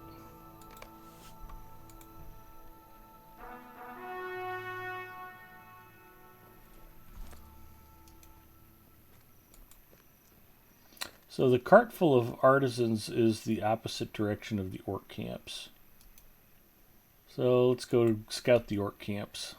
So the cart full of artisans is the opposite direction of the orc camps. So let's go scout the orc camps.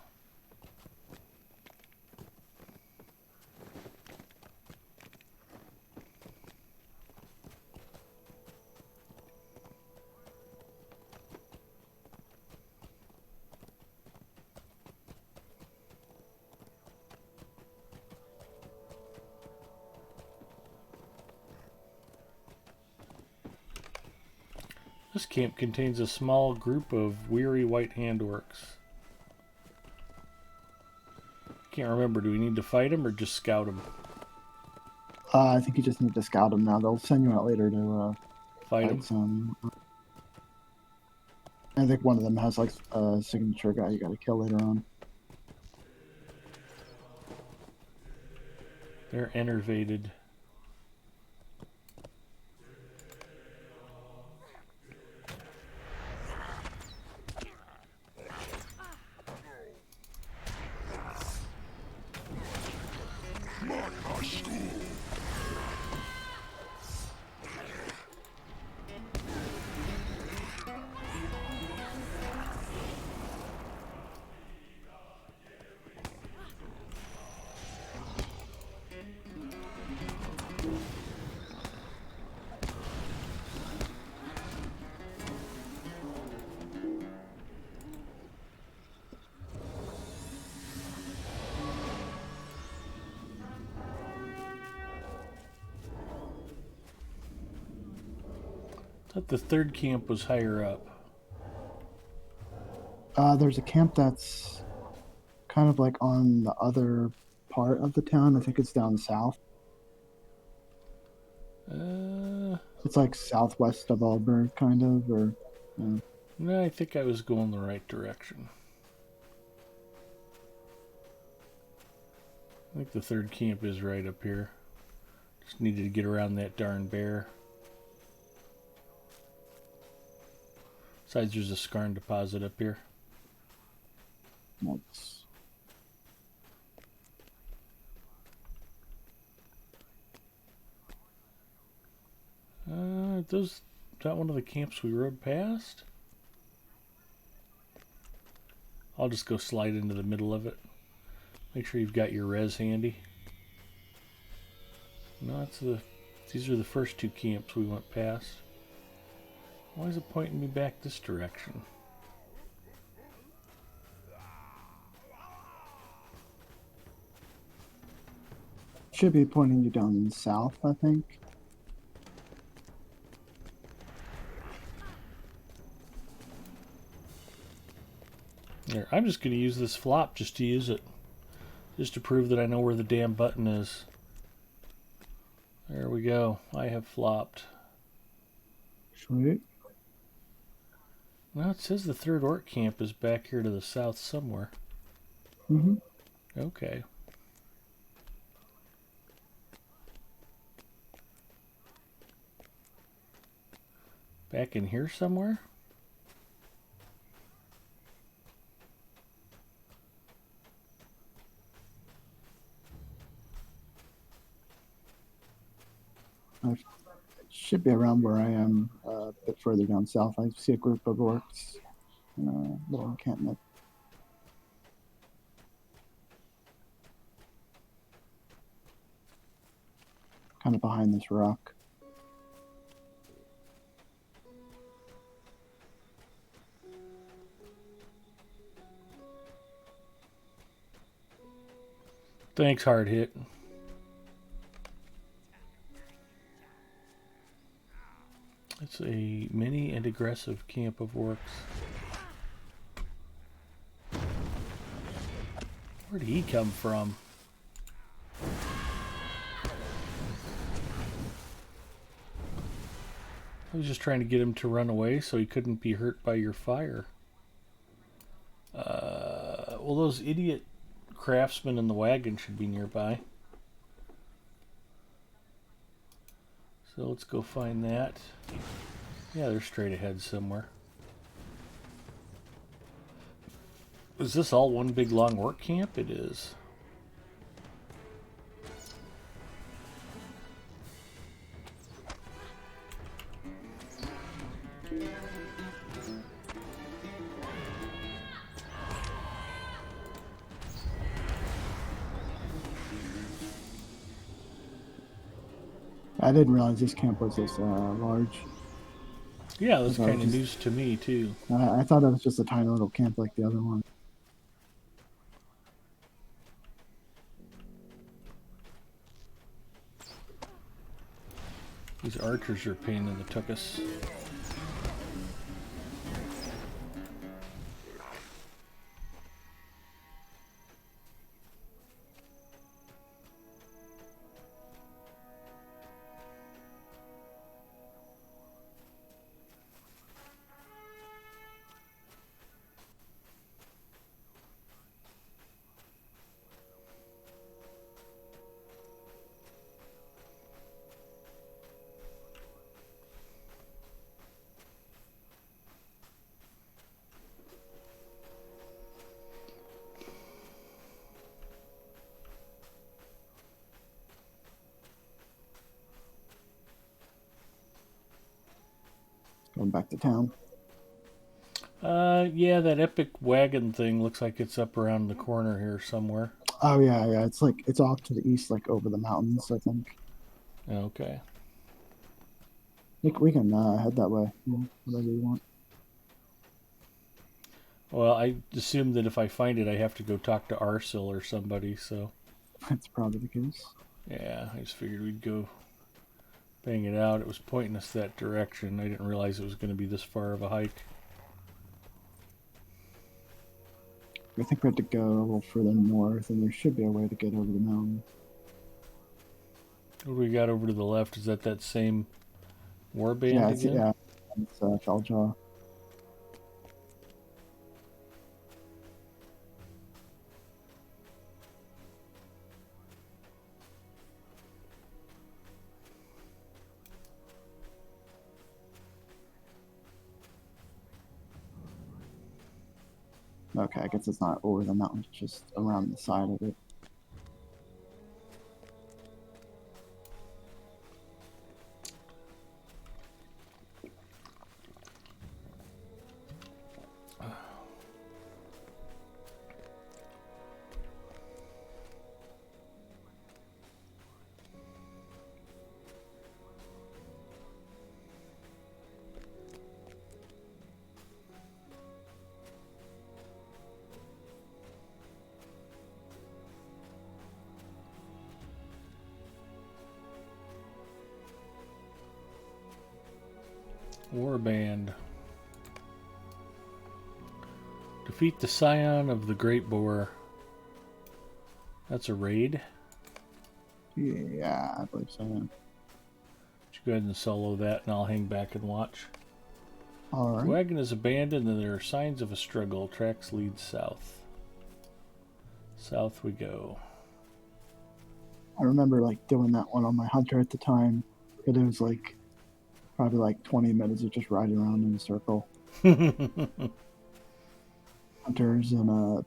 This camp contains a small group of weary white hand orcs. Can't remember, do we need to fight them or just scout them? I think you just need to scout them now. They'll send you out later to Fight fight them? some. I think one of them has like a signature guy you got to kill later on. They're enervated. Thought the third camp was higher up. There's a camp that's kind of like on the other part of the town. I think it's down south. It's like southwest of Alberg, kind of, or. No, I think I was going the right direction. I think the third camp is right up here. Just needed to get around that darn bear. Besides, there's a scarn deposit up here. That's... Is that one of the camps we rode past? I'll just go slide into the middle of it. Make sure you've got your res handy. No, these are the first two camps we went past. Why is it pointing me back this direction? Should be pointing you down south, I think. There, I'm just going to use this flop just to use it. Just to prove that I know where the damn button is. There we go. I have flopped. Sweet. Well, it says the third orc camp is back here to the south somewhere. Mm-hmm. Okay. Back in here somewhere? I should be around where I am, a bit further down south. I see a group of orcs in a little encampment. Kind of behind this rock. Thanks, hard hit. It's a mini and aggressive camp of orcs. Where'd he come from? I was just trying to get him to run away so he couldn't be hurt by your fire. Well, those idiot craftsmen in the wagon should be nearby. So let's go find that. Yeah, they're straight ahead somewhere. Is this all one big long orc camp? It is. I didn't realize this camp was this large. Yeah, that's I kind of just- news to me too. I thought it was just a tiny little camp like the other one. These archers are a pain in the tuchus. Going back to town. Yeah, that epic wagon thing looks like it's up around the corner here somewhere. Oh yeah, yeah. It's like it's off to the east, like over the mountains. I think. Okay. We can head that way. Yeah, whatever you want. Well, I assume that if I find it, I have to go talk to Arsil or somebody, so... That's probably the case. Yeah, I just figured we'd go bang it out. It was pointing us that direction. I didn't realize it was going to be this far of a hike. I think we have to go a little further north, and there should be a way to get over the mountain. What do we got over to the left? Is that same warband Yeah, again? it's Feljaw. Okay, I guess it's not over the mountain, it's just around the side of it. Warband. Defeat the Scion of the Great Boar. That's a raid. Yeah, I believe so. Yeah. Go ahead and solo that, and I'll hang back and watch. All right. The wagon is abandoned, and there are signs of a struggle. Tracks lead south. South we go. I remember like doing that one on my hunter at the time. It was like probably like 20 minutes of just riding around in a circle. Hunters and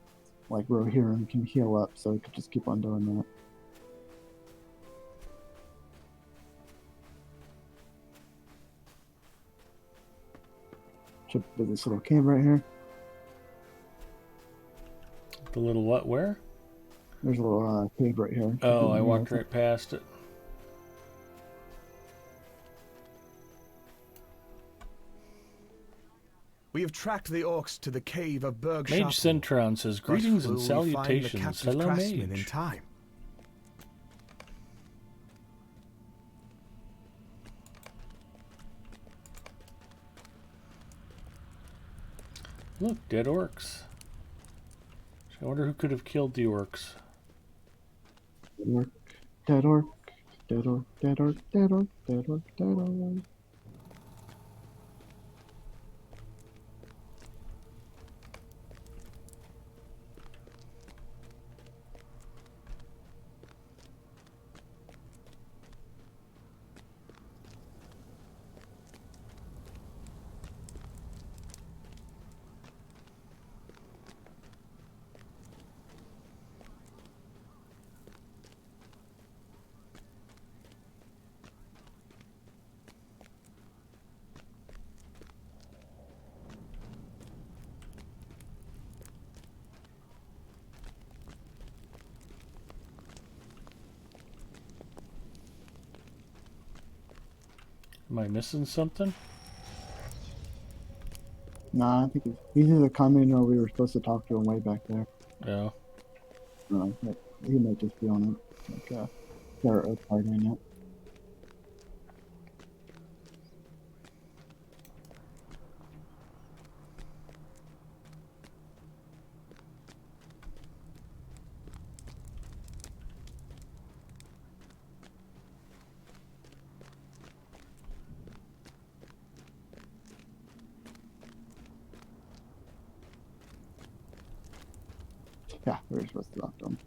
like Rohirrim can heal up, so we could just keep on doing that. to this little cave right here. The little what? Where? There's a little cave right here. Oh, I walked right past it. We have tracked the orcs to the cave of Berg Mage Schaffen. Centron says, But greetings and will we find the salutations. captive Hello, craftsman in Mage. time? Look, dead orcs. I wonder who could have killed the orcs. Dead orc, dead orc, dead orc, dead orc, dead orc, dead orc. Am I missing something? Nah, I think he's either coming or we were supposed to talk to him way back there. No. He might just be on it, like they're partying it. Yeah, we were supposed to talk to him.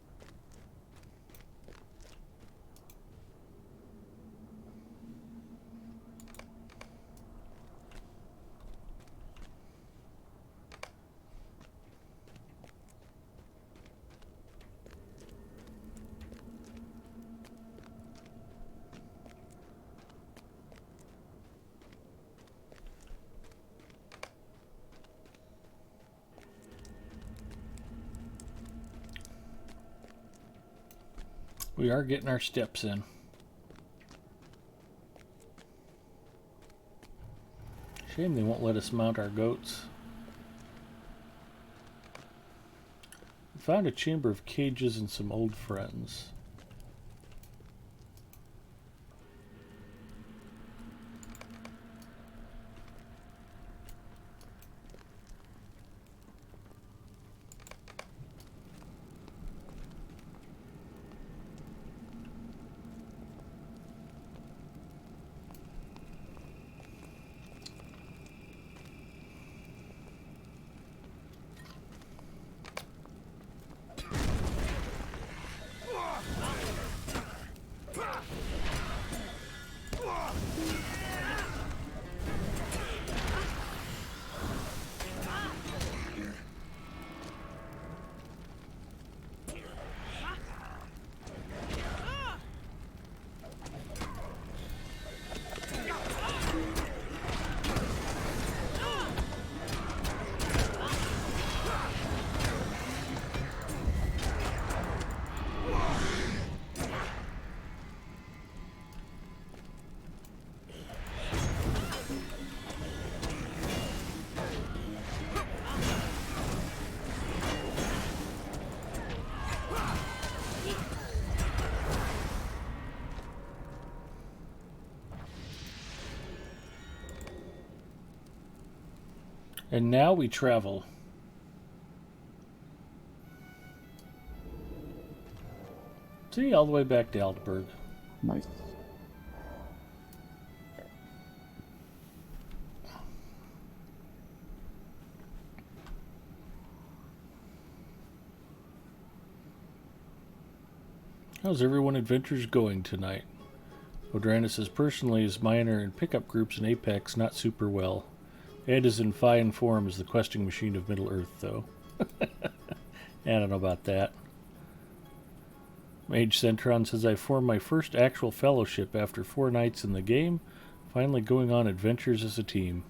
We are getting our steps in. Shame they won't let us mount our goats. We found a chamber of cages and some old friends. And now we travel. See, all the way back to Aldburg. Nice. How's everyone adventures going tonight? Odranus says personally his miner and pickup groups in Apex not super well. Ed is in fine form as the questing machine of Middle Earth, though. I don't know about that. Mage Centron says I formed my first actual fellowship after 4 nights in the game, finally going on adventures as a team.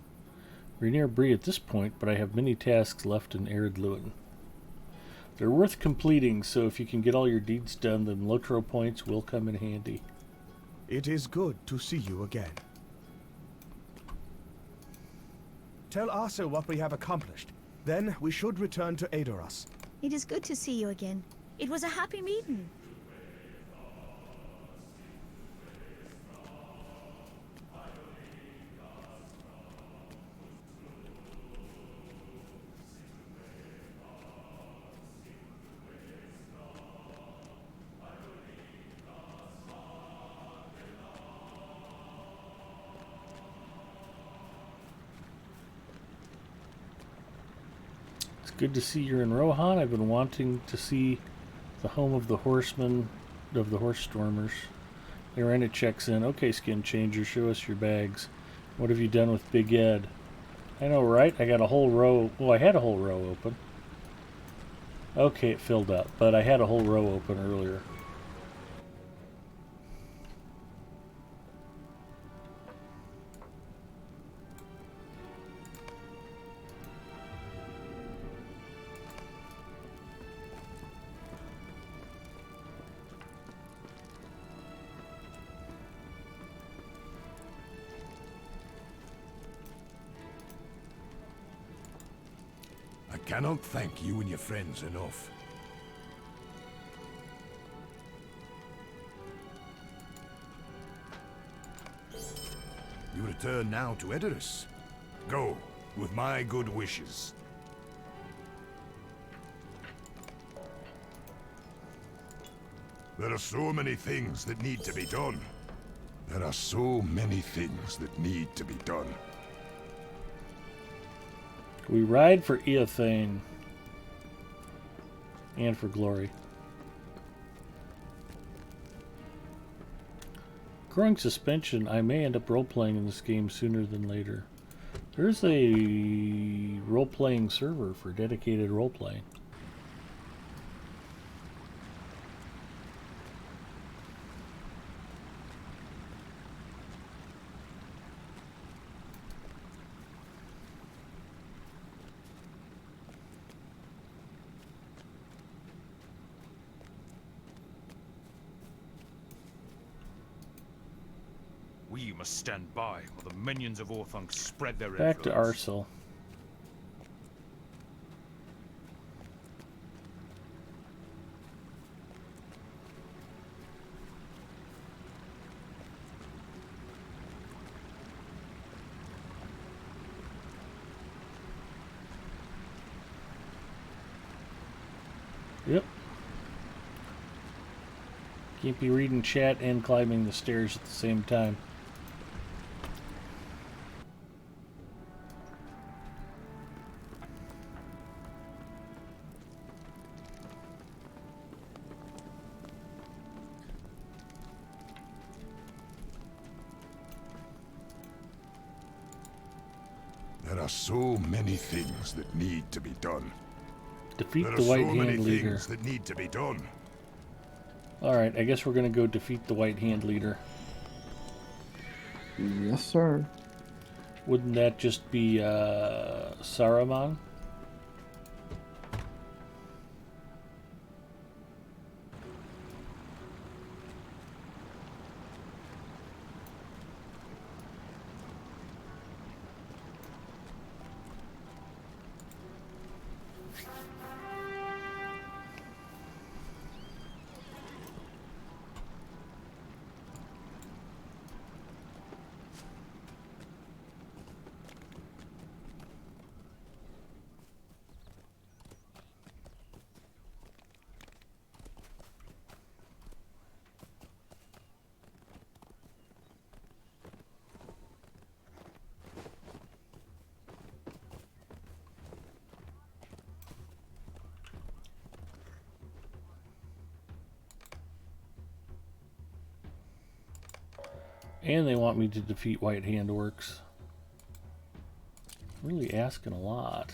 We're near Bree at this point, but I have many tasks left in Arid Lewin. They're worth completing, so if you can get all your deeds done, then Lotro points will come in handy. It is good to see you again. Tell Arso what we have accomplished. Then we should return to Adoras. It is good to see you again. It was a happy meeting. Good to see you're in Rohan. I've been wanting to see the home of the horsemen, of the horse stormers. Irena checks in. Okay, skin changer, show us your bags. What have you done with Big Ed? I know, right? I got a whole row. Well, I had a whole row open. Okay, it filled up, but I had a whole row open earlier. I cannot thank you and your friends enough. You return now to Edoras. Go, with my good wishes. There are so many things that need to be done. There are so many things that need to be done. We ride for Eothane. And for glory. Growing suspension, I may end up role-playing in this game sooner than later. There's a role-playing server for dedicated role-playing. We must stand by while the minions of Orthunk spread their Back to influence. Arsel. Yep. Can't be reading chat and climbing the stairs at the same time. There are so many things that need to be done. Defeat There the are White so many Hand leader. things that need to be done. Alright, I guess we're gonna go defeat the White Hand leader. Yes, sir. Wouldn't that just be Saruman? And they want me to defeat White Hand Orcs. Really asking a lot.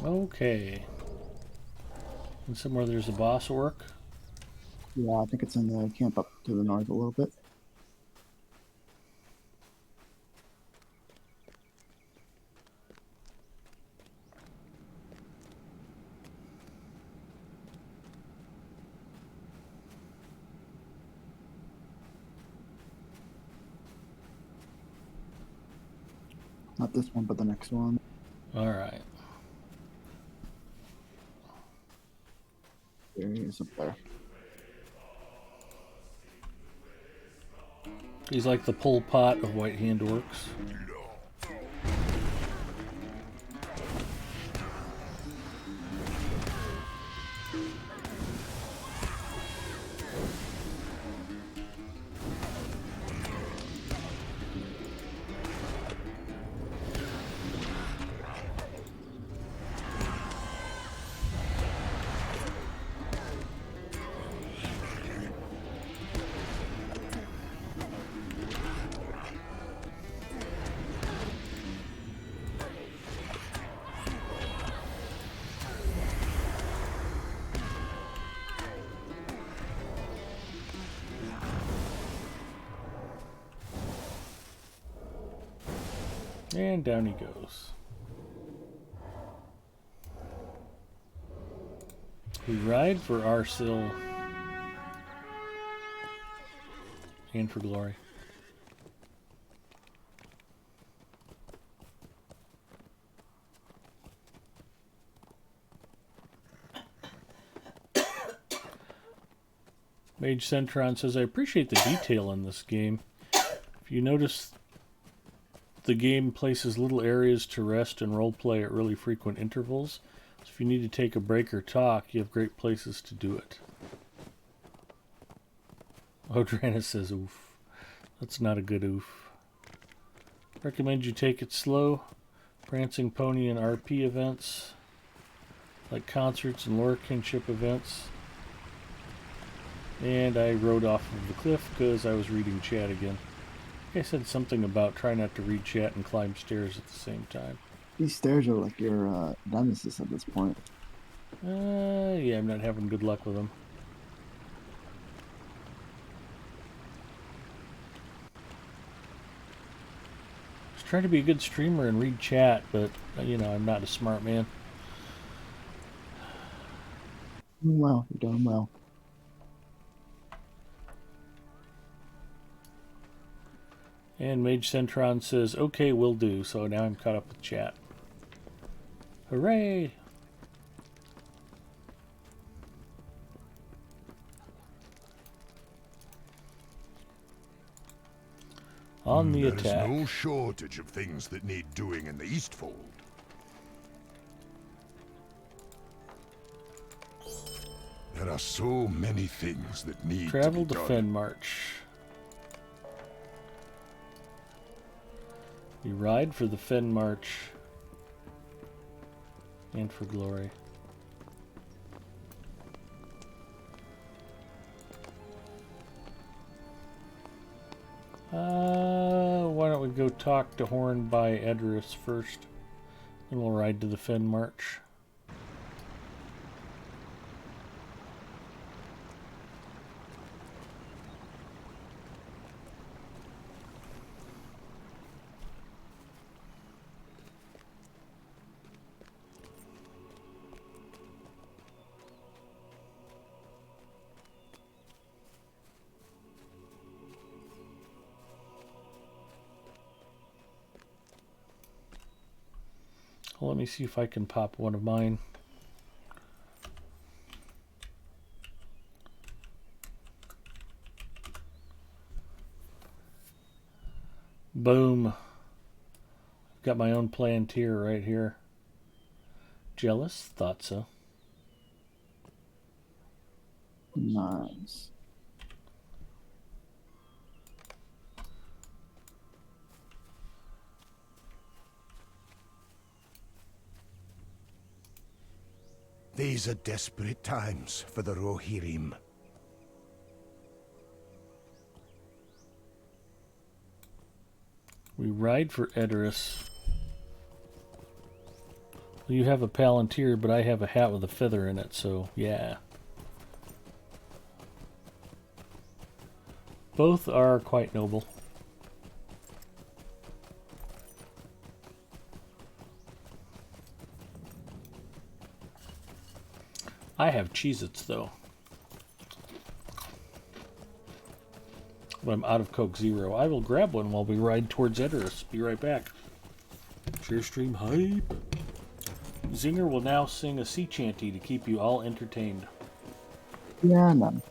Okay. And somewhere there's a boss orc. Yeah, I think it's in the camp up to the north a little bit. Not this one, but the next one. Alright. There he is up there. He's like the Pol Pot of White Hand orcs. And down he goes. We ride for Arsil and for glory. Mage Centron says, I appreciate the detail in this game. If you notice, the game places little areas to rest and roleplay at really frequent intervals. So if you need to take a break or talk, you have great places to do it. Odrana says, oof. That's not a good oof. Recommend you take it slow. Prancing Pony and RP events, like concerts and lore kinship events. And I rode off of the cliff because I was reading chat again. I said something about try not to read chat and climb stairs at the same time. These stairs are like your nemesis at this point. Yeah, I'm not having good luck with them. I was trying to be a good streamer and read chat, but, you know, I'm not a smart man. Well, you're doing well. And Mage Centron says, okay, will do. So now I'm caught up with chat. Hooray! On the attack. There is no shortage of things that need doing in the Eastfold. There are so many things that need Travel to to be done. Fen March. You ride for the Fen March and for glory. Why don't we go talk to Horn by Edris first, and we'll ride to the Fen March. Well, let me see if I can pop one of mine. Boom. Got my own Plantier right here. Jealous? Thought so. Nice. These are desperate times for the Rohirrim. We ride for Edoras. You have a palantir, but I have a hat with a feather in it, so yeah. Both are quite noble. I have Cheez-Its, though. But I'm out of Coke Zero. I will grab one while we ride towards Edoras. Be right back. Share stream hype. Zinger will now sing a sea chanty to keep you all entertained. Yeah, no.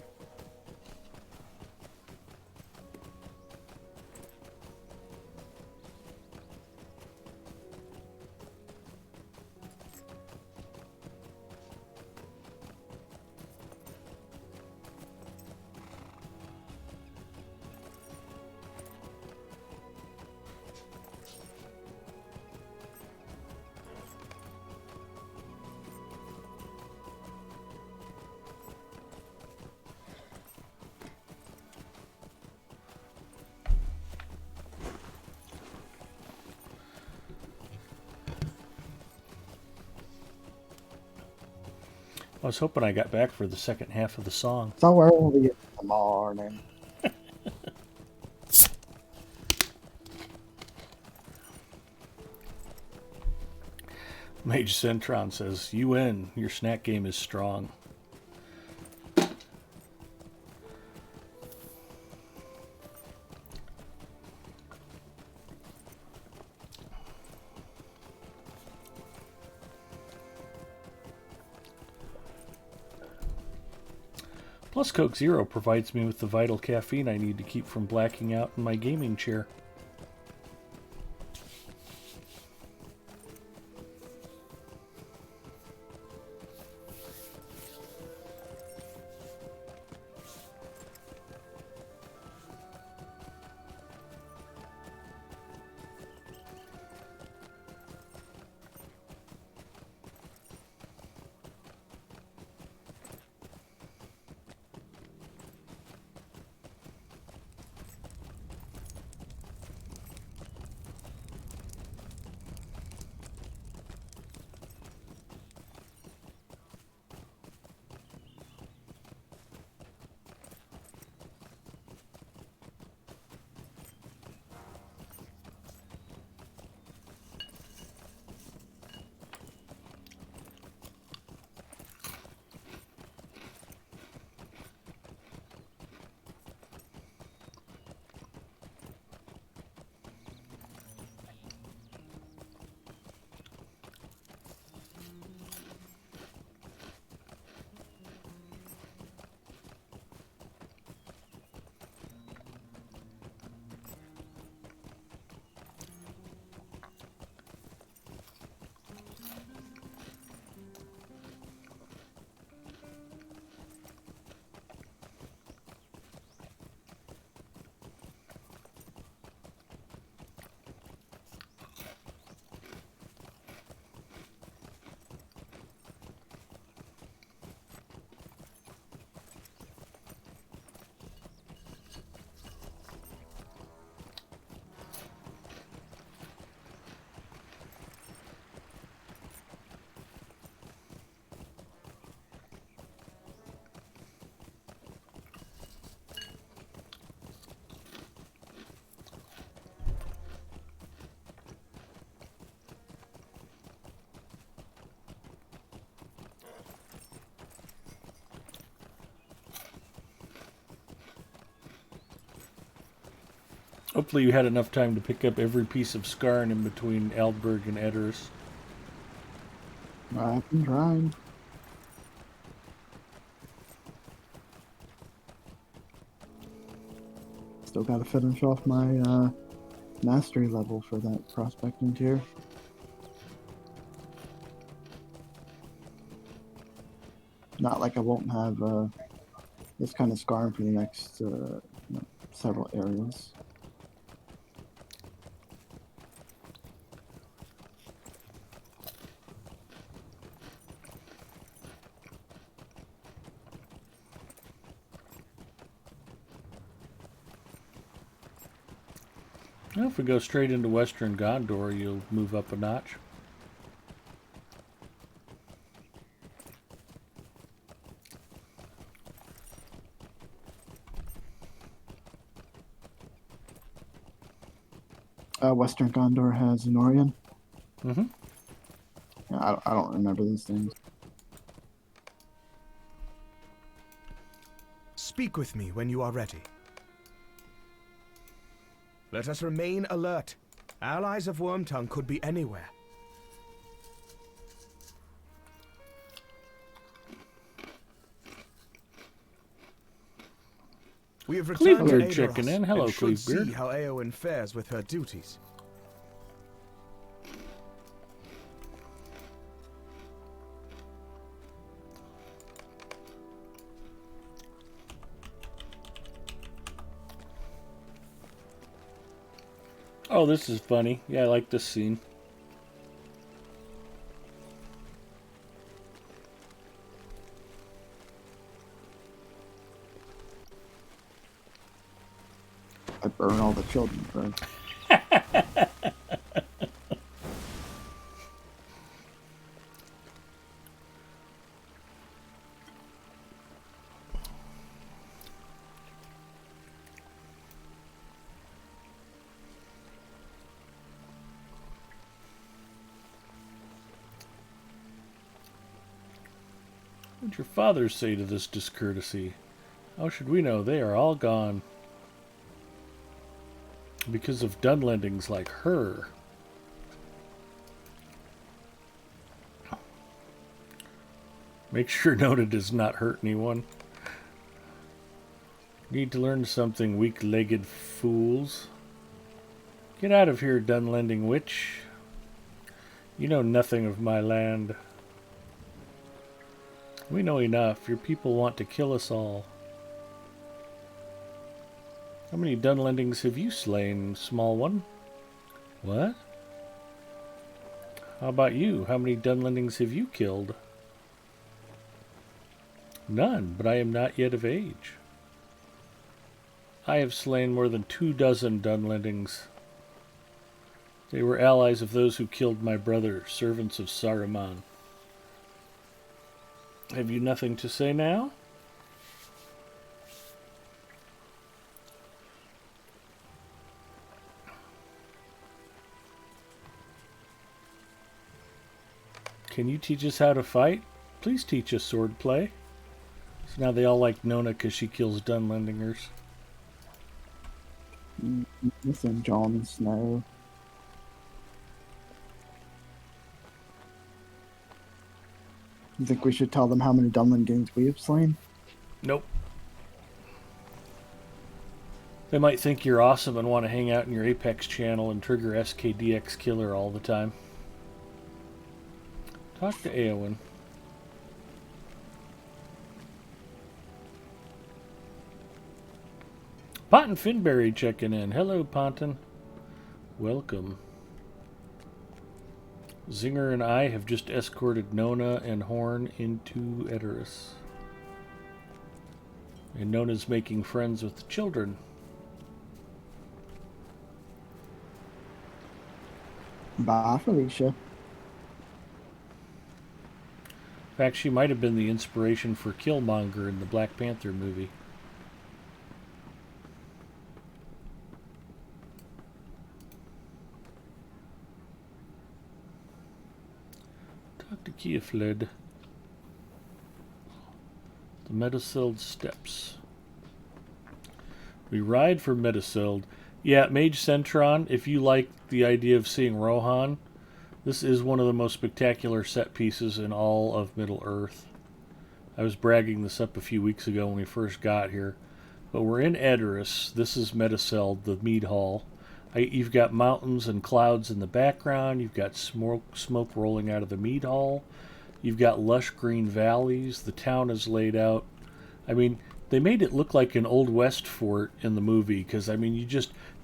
I was hoping I got back for the second half of the song. So early in the morning. Mage Centron says, "You win. Your snack game is strong." Plus, Coke Zero provides me with the vital caffeine I need to keep from blacking out in my gaming chair. Hopefully you had enough time to pick up every piece of Skarn in between Aldberg and Edoras. I've been trying. Still got to finish off my mastery level for that prospecting tier. Not like I won't have this kind of Skarn for the next several areas. Well, if we go straight into Western Gondor, you'll move up a notch. Western Gondor has Norian. Mm-hmm. Yeah, I don't remember these things. Speak with me when you are ready. Let us remain alert. Allies of Wormtongue could be anywhere. We have returned to Cleavebeard checking in. Aedoras Hello, and should Cleavebeard. see how Eowyn fares with her duties. Oh, this is funny. Yeah, I like this scene. I burn all the children first. What would your father say to this discourtesy? How should we know? They are all gone. Because of Dunlendings like her. Make sure Nona does not hurt anyone. Need to learn something, weak-legged fools. Get out of here, Dunlending witch. You know nothing of my land. We know enough. Your people want to kill us all. How many Dunlendings have you slain, small one? What? How about you? How many Dunlendings have you killed? None, but I am not yet of age. I have slain more than 24 Dunlendings. They were allies of those who killed my brother, servants of Saruman. Have you nothing to say now? Can you teach us how to fight? Please teach us swordplay. So now they all like Nona because she kills Dunlendingers. Listen, Jon Snow. You think we should tell them how many Dunlendings we have slain? Nope. They might think you're awesome and want to hang out in your Apex channel and trigger SKDX Killer all the time. Talk to Eowyn. Ponton Finberry checking in. Hello, Ponton. Welcome. Zinger and I have just escorted Nona and Horn into Edoras. And Nona's making friends with the children. Bye, Felicia. In fact, she might have been the inspiration for Killmonger in the Black Panther movie. Talk to Keofled. The Metasild Steps. We ride for Metasild. Yeah, Mage Centron, if you like the idea of seeing Rohan, this is one of the most spectacular set pieces in all of Middle-earth. I was bragging this up a few weeks ago when we first got here. But we're in Edoras. This is Metasild, the Mead Hall. You've got mountains and clouds in the background. You've got smoke rolling out of the Mead Hall. You've got lush green valleys. The town is laid out. I mean, they made it look like an Old West fort in the movie because, I mean,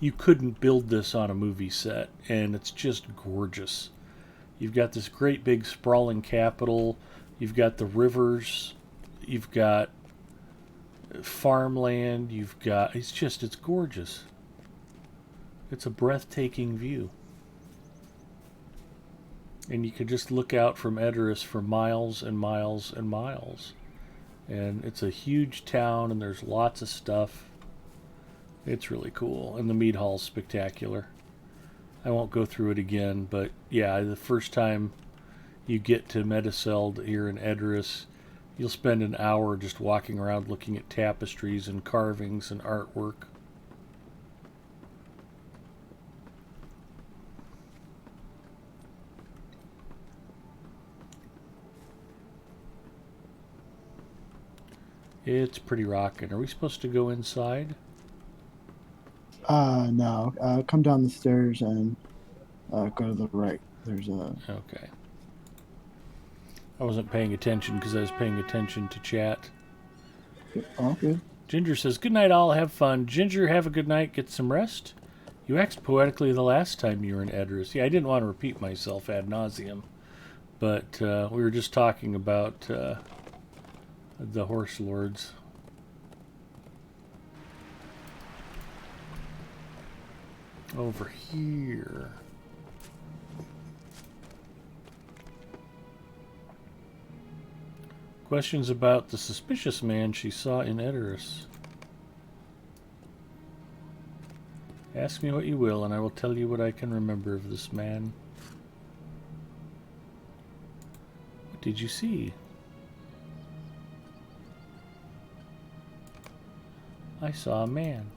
you couldn't build this on a movie set, and it's just gorgeous. You've got this great big sprawling capital. You've got the rivers. You've got farmland. It's gorgeous. It's a breathtaking view. And you could just look out from Edoras for miles and miles and miles. And it's a huge town, and there's lots of stuff. It's really cool. And the mead hall's spectacular. I won't go through it again, but yeah, the first time you get to Mediceld here in Edoras, you'll spend an hour just walking around looking at tapestries and carvings and artwork. It's pretty rocking. Are we supposed to go inside? No. Come down the stairs and go to the right. There's a. Okay. I wasn't paying attention because I was paying attention to chat. Oh, good. Ginger says, "Good night, all. Have fun." Ginger, have a good night. Get some rest. You axed poetically the last time you were in Edoras. Yeah, I didn't want to repeat myself ad nauseum, but we were just talking about the horse lords. Over here. Questions about the suspicious man she saw in Edoras. Ask me what you will, and I will tell you what I can remember of this man. What did you see? I saw a man.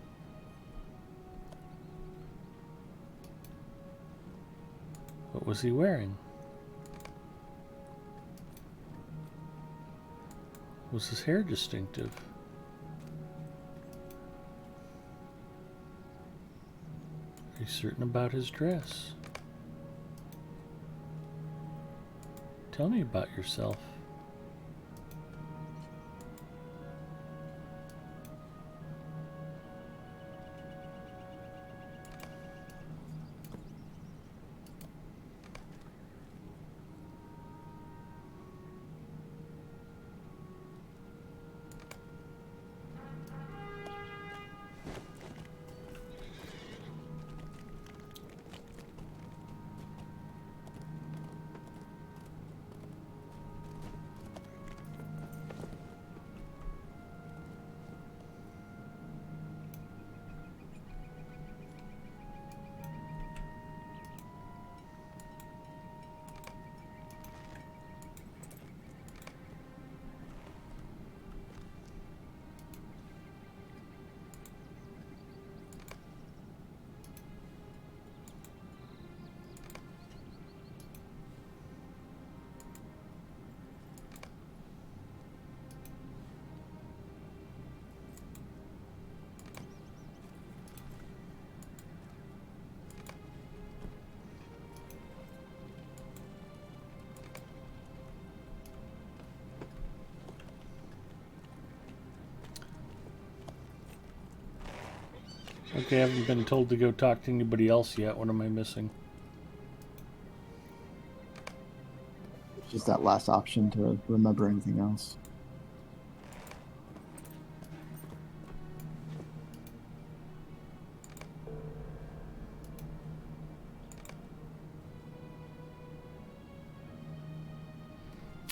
What was he wearing? Was his hair distinctive? Are you certain about his dress? Tell me about yourself. Okay, I haven't been told to go talk to anybody else yet. What am I missing? Just that last option to remember anything else.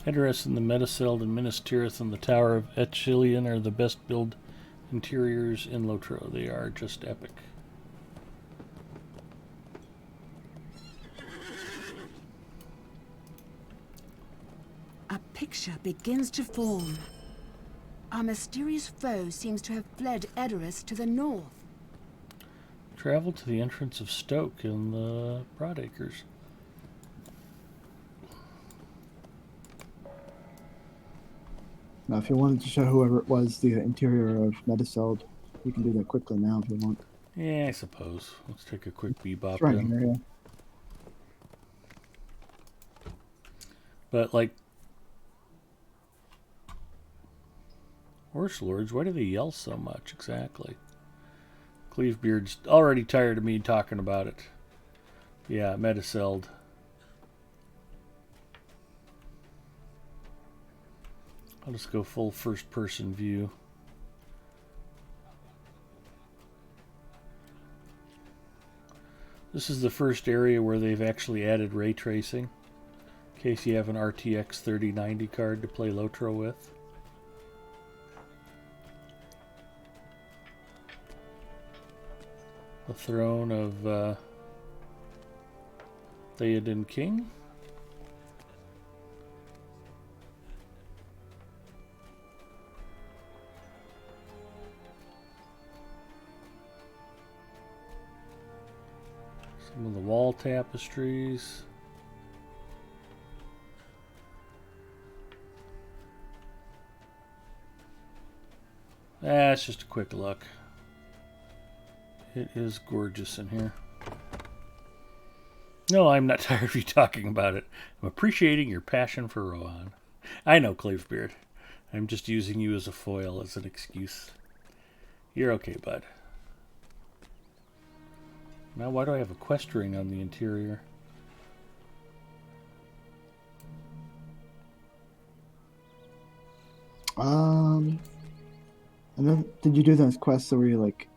Edoras and the Mediceld and Minas Tirith and the Tower of Echilian are the best built interiors in Lotro. They are just epic. A picture begins to form. Our mysterious foe seems to have fled Edoras to the north. Travel to the entrance of Stoke in the Broadacres. Now, if you wanted to show whoever it was the interior of Mediceld, you can do that quickly now if you want. Yeah, I suppose. Let's take a quick bebop It's right then. here, yeah. But, like, horse lords, why do they yell so much exactly? Cleavebeard's already tired of me talking about it. Yeah, Mediceld. I'll just go full first-person view. This is the first area where they've actually added ray tracing, in case you have an RTX 3090 card to play Lotro with. The throne of Theoden King. Some of the wall tapestries. That's just a quick look. It is gorgeous in here. No, I'm not tired of you talking about it. I'm appreciating your passion for Rohan. I know, Clavebeard. I'm just using you as a foil, as an excuse. You're okay, bud. Now, why do I have a quest ring on the interior? And then, did you do those quests where you like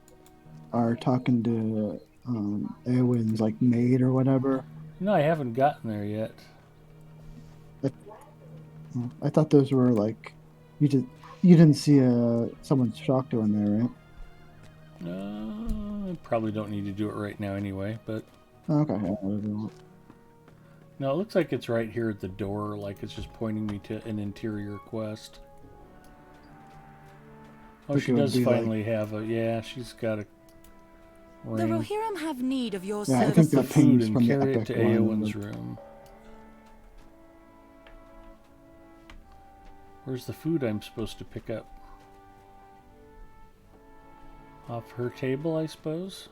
are talking to Eowyn's like maid or whatever? No, I haven't gotten there yet. I thought those were like you didn't see someone's shock door in there, right? I probably don't need to do it right now anyway, but... Okay. Yeah, no, it looks like it's right here at the door, like it's just pointing me to an interior quest. Oh, she does finally have a... Yeah, she's got a ring. The Rohirrim have need of your I services. think that Food pings and from the carry it epic to one. Eowyn's room. Where's the food I'm supposed to pick up? Off her table, I suppose?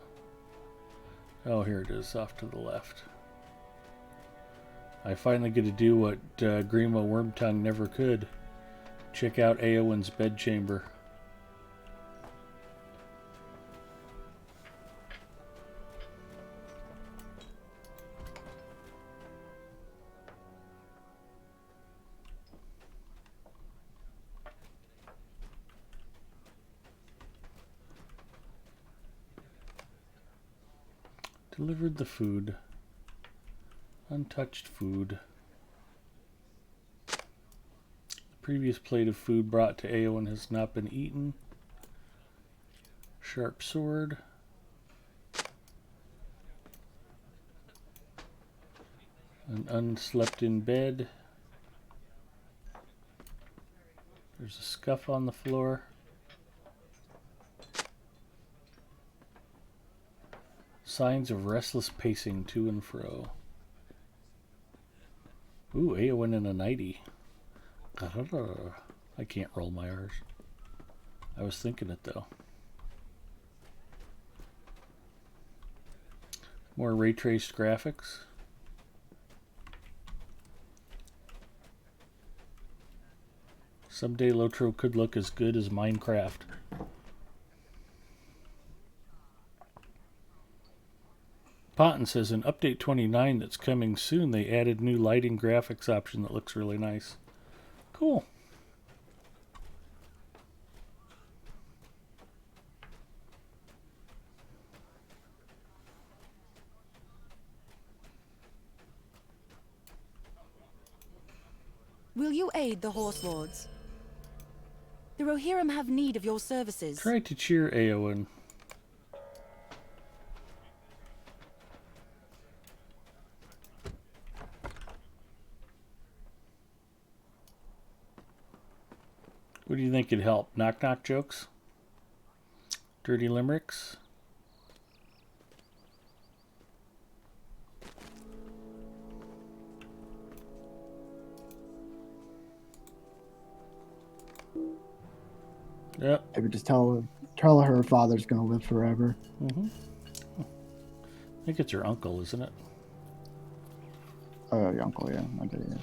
Oh, here it is, off to the left. I finally get to do what Grima Wormtongue never could. Check out Eowyn's bedchamber. Delivered the food. Untouched food. The previous plate of food brought to Eowyn has not been eaten. Sharp sword. An unslept in bed. There's a scuff on the floor. Signs of restless pacing to and fro. Ooh, Eowyn in a nightie. I can't roll my R's. I was thinking it though. More ray traced graphics. Someday Lotro could look as good as Minecraft. Potton says in Update 29 that's coming soon, they added new lighting graphics option that looks really nice. Cool. Will you aid the Horse Lords? The Rohirrim have need of your services. Try to cheer Eowyn. What do you think could help? Knock-knock jokes? Dirty limericks? Yep. Maybe just tell her her father's gonna live forever. I think it's her uncle, isn't it? Oh, your uncle, yeah. Okay, yeah.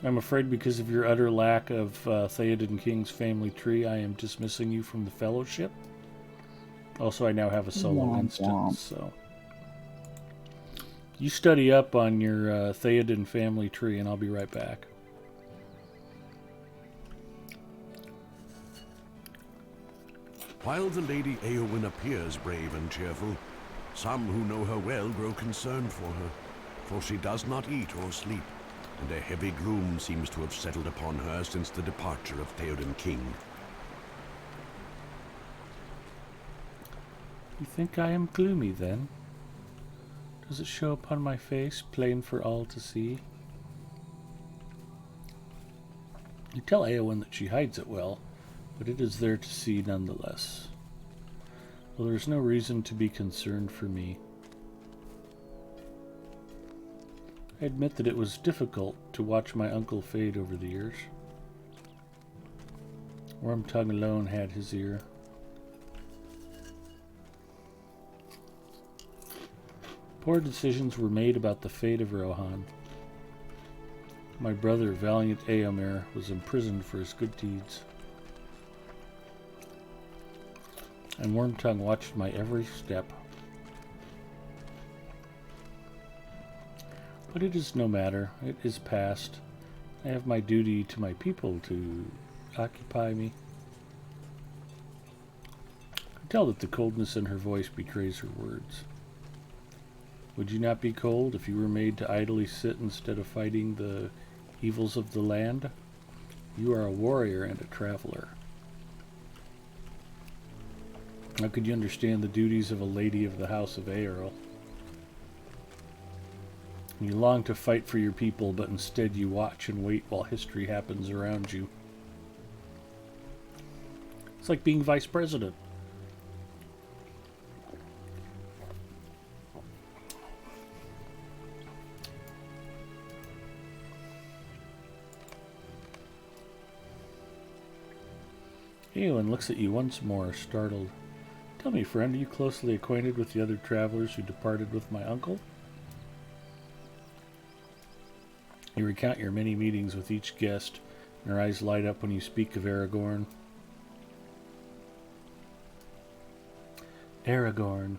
I'm afraid because of your utter lack of Theoden King's family tree, I am dismissing you from the fellowship. Also, I now have a solo instance, so... You study up on your Theoden family tree, and I'll be right back. While the Lady Eowyn appears brave and cheerful, some who know her well grow concerned for she does not eat or sleep, and a heavy gloom seems to have settled upon her since the departure of Theoden King. You think I am gloomy, then? Does it show upon my face, plain for all to see? You tell Eowyn that she hides it well, but it is there to see nonetheless. Well, there is no reason to be concerned for me. I admit that it was difficult to watch my uncle fade over the years. Wormtongue alone had his ear. Poor decisions were made about the fate of Rohan. My brother, valiant Eomer, was imprisoned for his good deeds. And Wormtongue watched my every step. But it is no matter. It is past. I have my duty to my people to occupy me. I tell that the coldness in her voice betrays her words. Would you not be cold if you were made to idly sit instead of fighting the evils of the land? You are a warrior and a traveler. How could you understand the duties of a lady of the House of Aerl? You long to fight for your people, but instead you watch and wait while history happens around you. It's like being vice president. Eowyn looks at you once more, startled. Tell me, friend, are you closely acquainted with the other travelers who departed with my uncle? You recount your many meetings with each guest, and your eyes light up when you speak of Aragorn. Aragorn.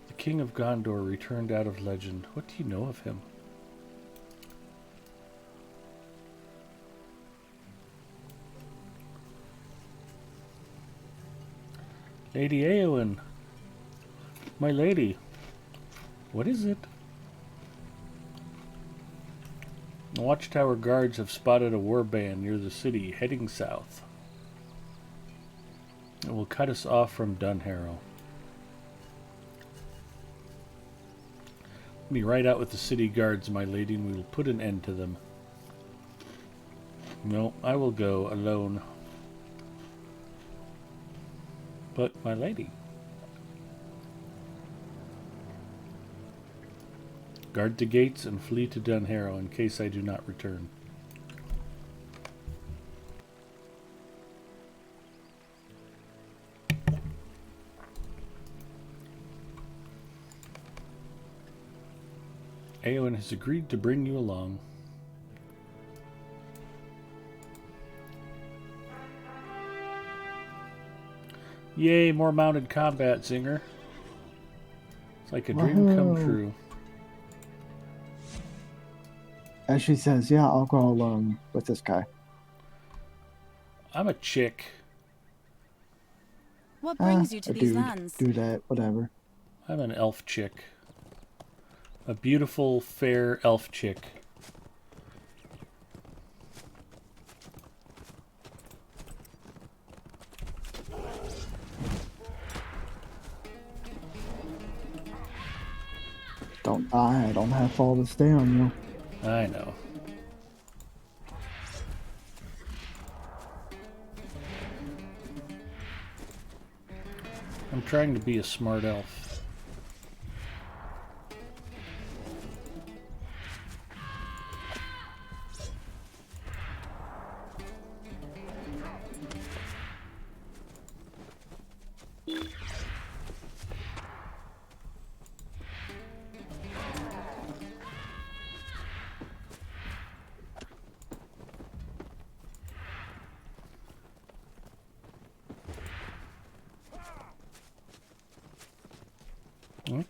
The King of Gondor returned out of legend. What do you know of him? Lady Eowyn. My lady. What is it? The Watchtower guards have spotted a warband near the city, heading south. It will cut us off from Dunharrow. Let me ride out with the city guards, my lady, and we will put an end to them. No, I will go alone. But, my lady... Guard the gates and flee to Dunharrow in case I do not return. Eowyn has agreed to bring you along. Yay, more mounted combat, Zinger. It's like a dream come true. As she says, yeah, I'll go alone with this guy. I'm a chick. What brings you to these lands? Do that, whatever. I'm an elf chick. A beautiful, fair elf chick. Don't die. I don't have all to stay on you. I know. I'm trying to be a smart elf.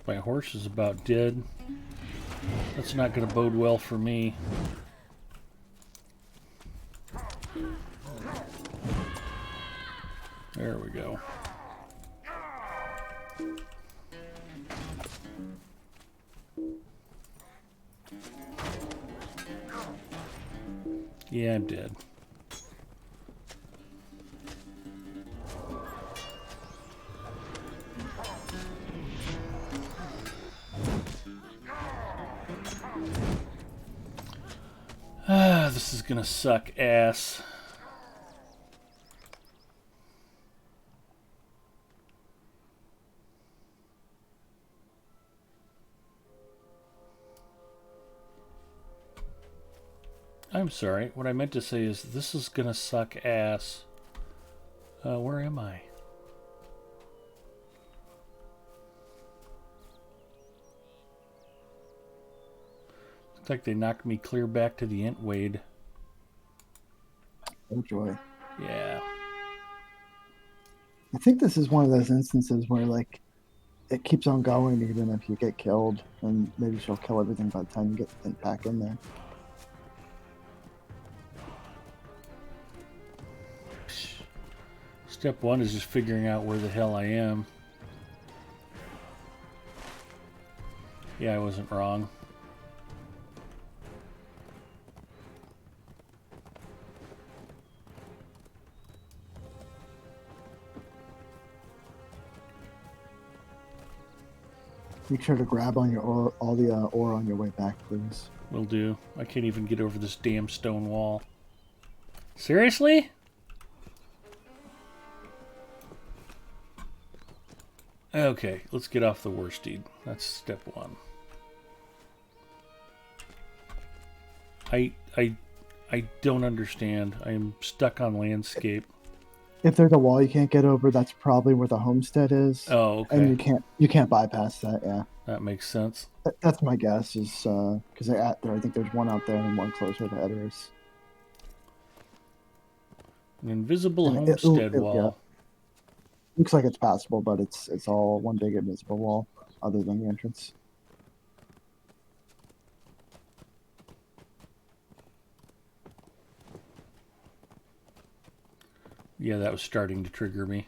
My horse is about dead. That's not going to bode well for me. There we go. Yeah, I'm dead. is gonna suck ass. I'm sorry. What I meant to say is this is gonna suck ass. Where am I? Looks like they knocked me clear back to the Entwade. Oh joy. Yeah. I think this is one of those instances where like it keeps on going even if you get killed, and maybe she'll kill everything by the time you get back in there. Step one is just figuring out where the hell I am. Yeah, I wasn't wrong. Make sure to grab on your all the ore on your way back, please. Will do. I can't even get over this damn stone wall. Seriously? Okay, let's get off the worsted. That's step one. I don't understand. I am stuck on landscape. If there's a wall you can't get over, that's probably where the homestead is. Oh, okay. And you can't bypass that. Yeah, that makes sense. That's my guess. Is because I think there's one out there and one closer to Edoras. An invisible homestead wall. Yeah. Looks like it's passable, but it's all one big invisible wall, other than the entrance. Yeah, that was starting to trigger me.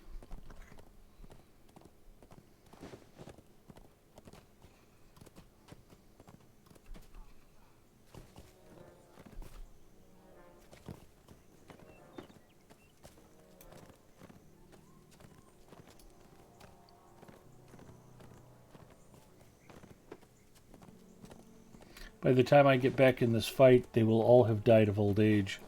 By the time I get back in this fight, they will all have died of old age.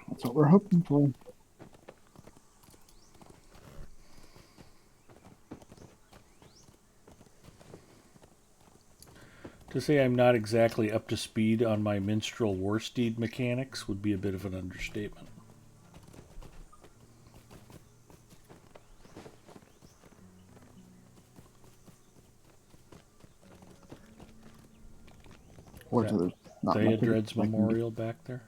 That's what we're hoping for. To say I'm not exactly up to speed on my minstrel warsteed mechanics would be a bit of an understatement. Theodred's Memorial back there.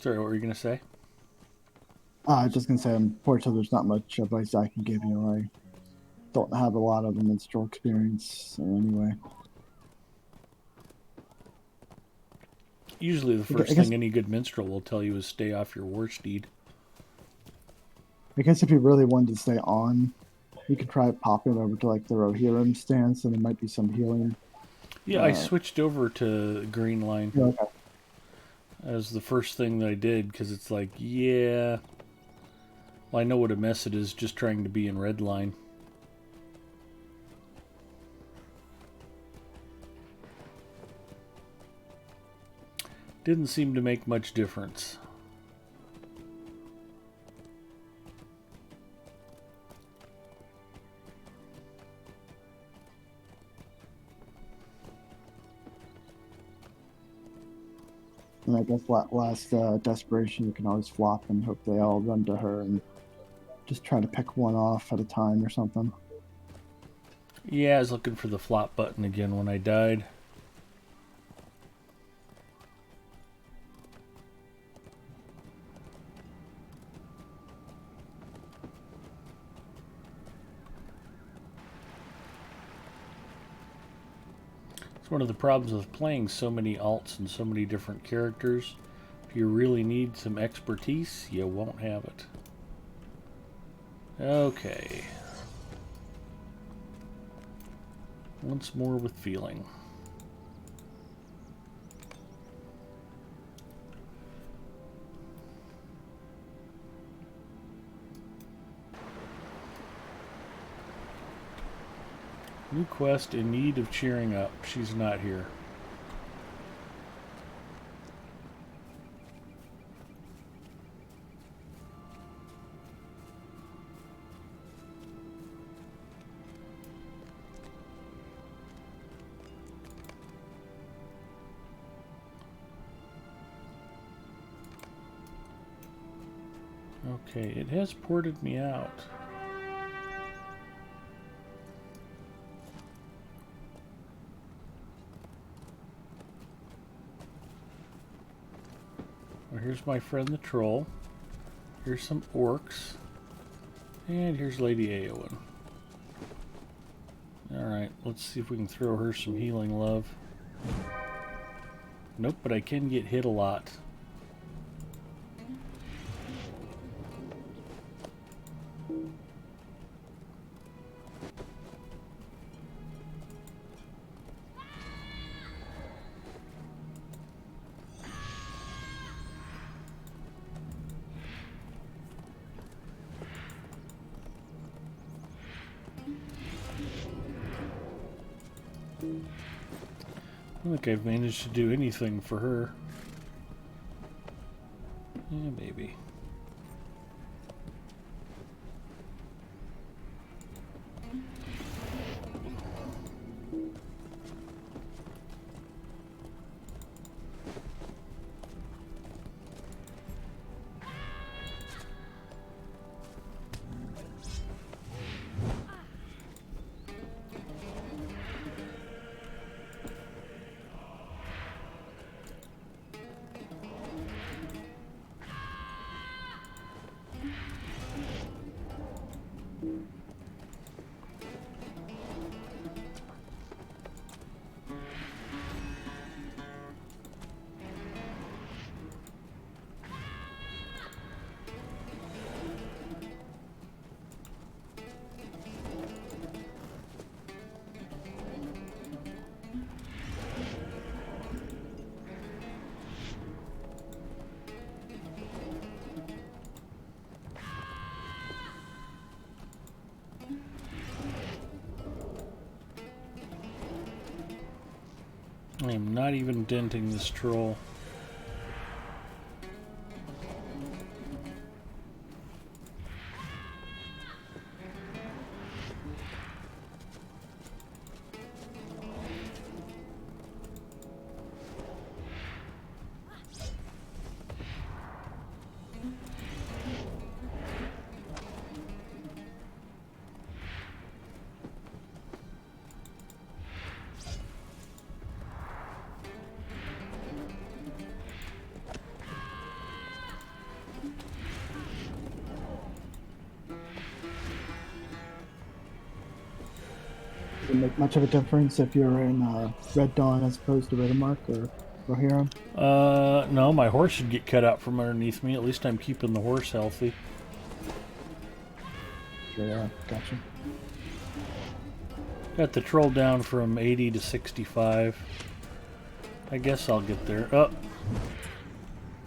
Sorry, what were you going to say? I was just going to say, unfortunately, there's not much advice I can give you. I don't have a lot of the minstrel experience anyway. Usually the first thing any good minstrel will tell you is stay off your warsteed. I guess if you really wanted to stay on, you could try popping over to like the Rohirrim stance, and there might be some healing. Yeah, I switched over to Green Line. Okay. As the first thing that I did, because it's like, yeah, well, I know what a mess it is just trying to be in Red Line. Didn't seem to make much difference. And I guess last desperation, you can always flop and hope they all run to her and just try to pick one off at a time or something. Yeah, I was looking for the flop button again when I died. One of the problems with playing so many alts and so many different characters. If you really need some expertise, you won't have it. Okay. Once more with feeling. New quest in need of cheering up. She's not here. Okay, it has ported me out. Well, here's my friend the troll. Here's some orcs. And here's Lady Eowyn. Alright, let's see if we can throw her some healing love. Nope, but I can get hit a lot. I don't think I've managed to do anything for her. Yeah, maybe. I am not even denting this troll. Does it make much of a difference if you're in Red Dawn as opposed to Riddermark or Rohirrim? No, my horse should get cut out from underneath me. At least I'm keeping the horse healthy. Sure, yeah, gotcha. Got the troll down from 80 to 65. I guess I'll get there. Oh!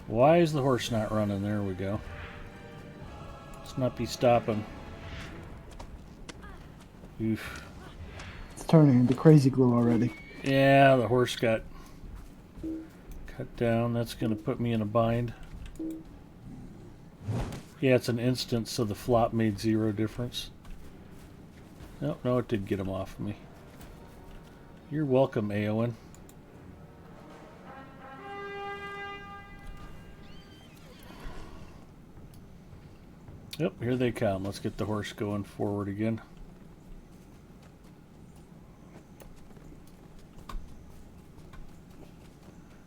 Why is the horse not running? There we go. Let's not be stopping. Oof. It's turning into crazy glue already. Yeah, the horse got cut down. That's going to put me in a bind. Yeah, it's an instance, so the flop made 0 difference. No, no, it did get him off of me. You're welcome, Eowyn. Yep, here they come. Let's get the horse going forward again.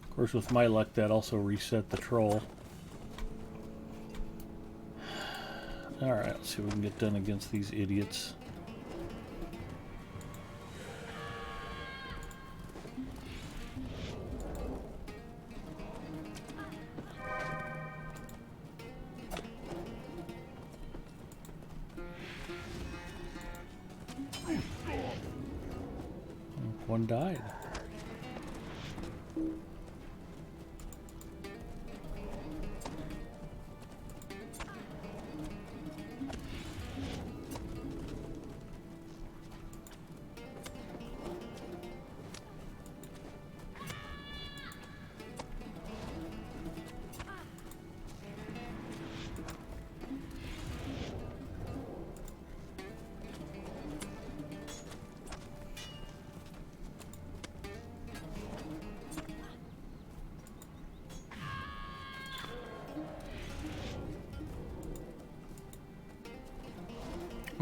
Of course, with my luck, that also reset the troll. Alright, let's see what we can get done against these idiots. One died.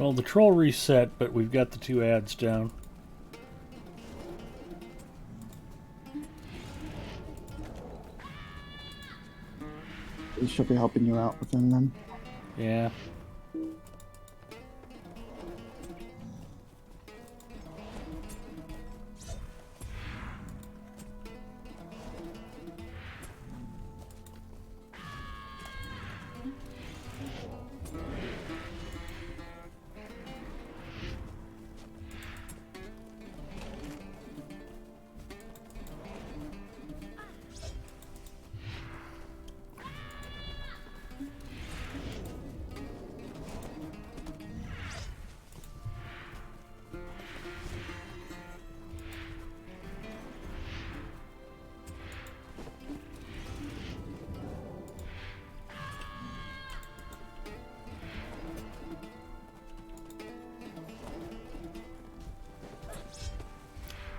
Well, the troll reset, but we've got the 2 ads down. It should be helping you out within them. Yeah.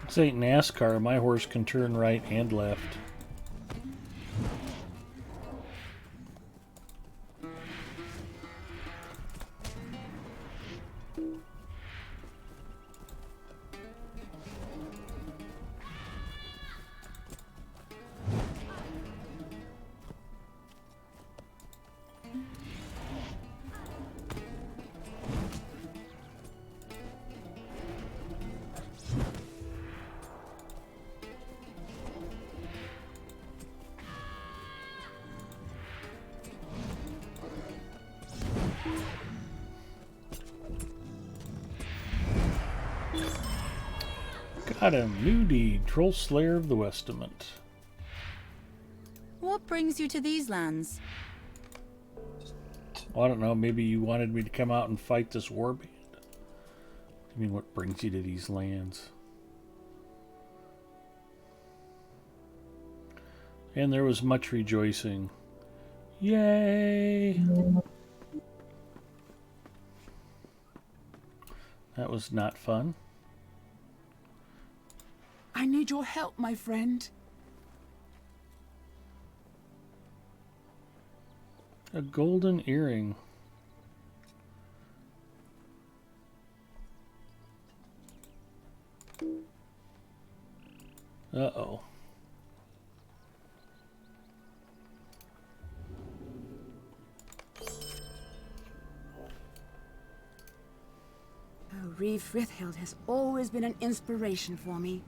This ain't NASCAR. My horse can turn right and left. Got him. New deed. Troll Slayer of the Westament. What brings you to these lands? Well, I don't know. Maybe you wanted me to come out and fight this warband. I mean, what brings you to these lands? And there was much rejoicing. Yay! That was not fun. I need your help, my friend. A golden earring. Uh-oh. Oh, Reeve Frithhild has always been an inspiration for me.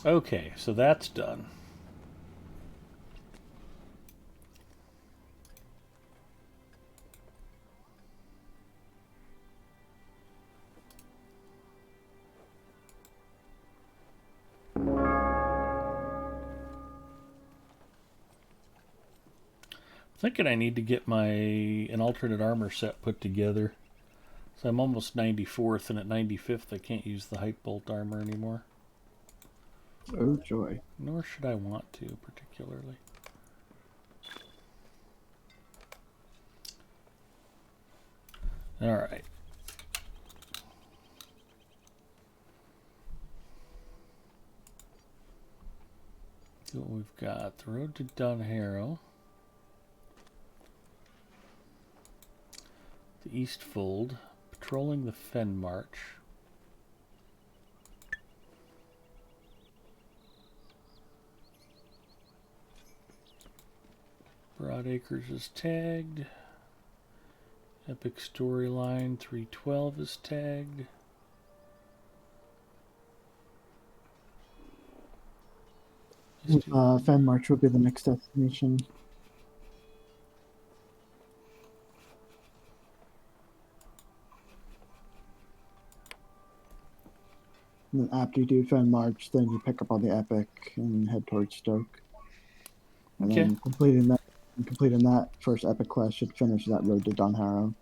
Okay, so that's done. Thinking I need to get an alternate armor set put together. So I'm almost 94th, and at 95th I can't use the height bolt armor anymore. Oh joy. Nor should I want to, particularly. Alright. See what we've got. The road to Dunharrow. The Eastfold. Patrolling the Fen March. Broadacres is tagged. Epic Storyline 312 is tagged. Fen March would be the next destination. And then after you do Fen March, then you pick up on the Epic and head towards Stoke. And then completing that first Epic quest should finish that road to Dunharrow.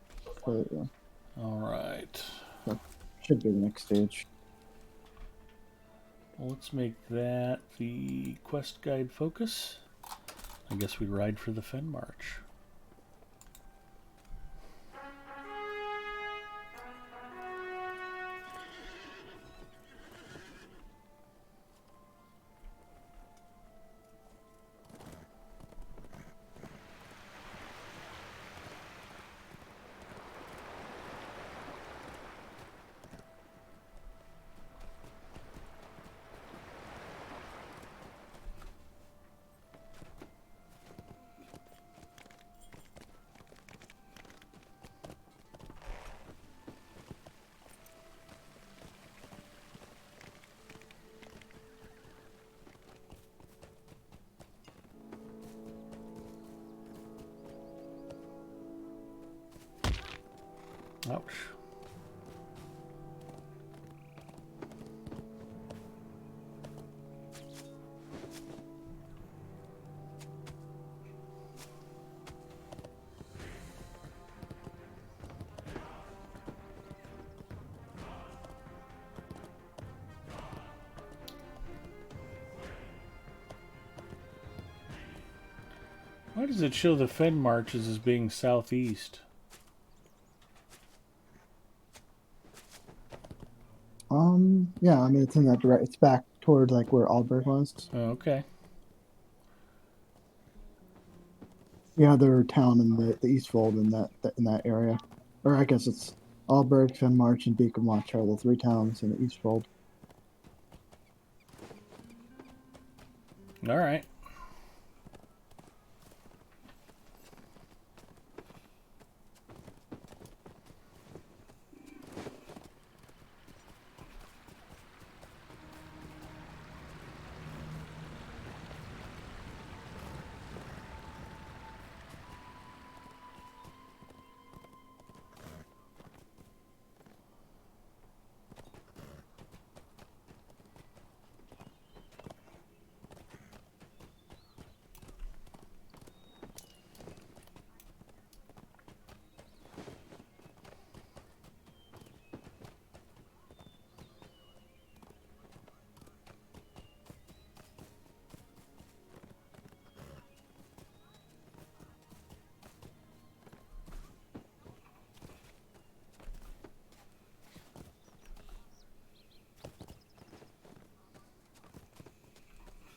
So, yeah. Alright. That should be the next stage. Well, let's make that the quest guide focus. I guess we ride for the Fen March. Ouch. Why does it show the Fen marches as being southeast? Yeah, I mean, it's in that direct. It's back toward like where Alberg was. Oh, okay. Yeah, their town in the Eastfold in that area, or I guess it's Alberg, Fenmarch, and Beacon Watch are the three towns in the Eastfold. All right.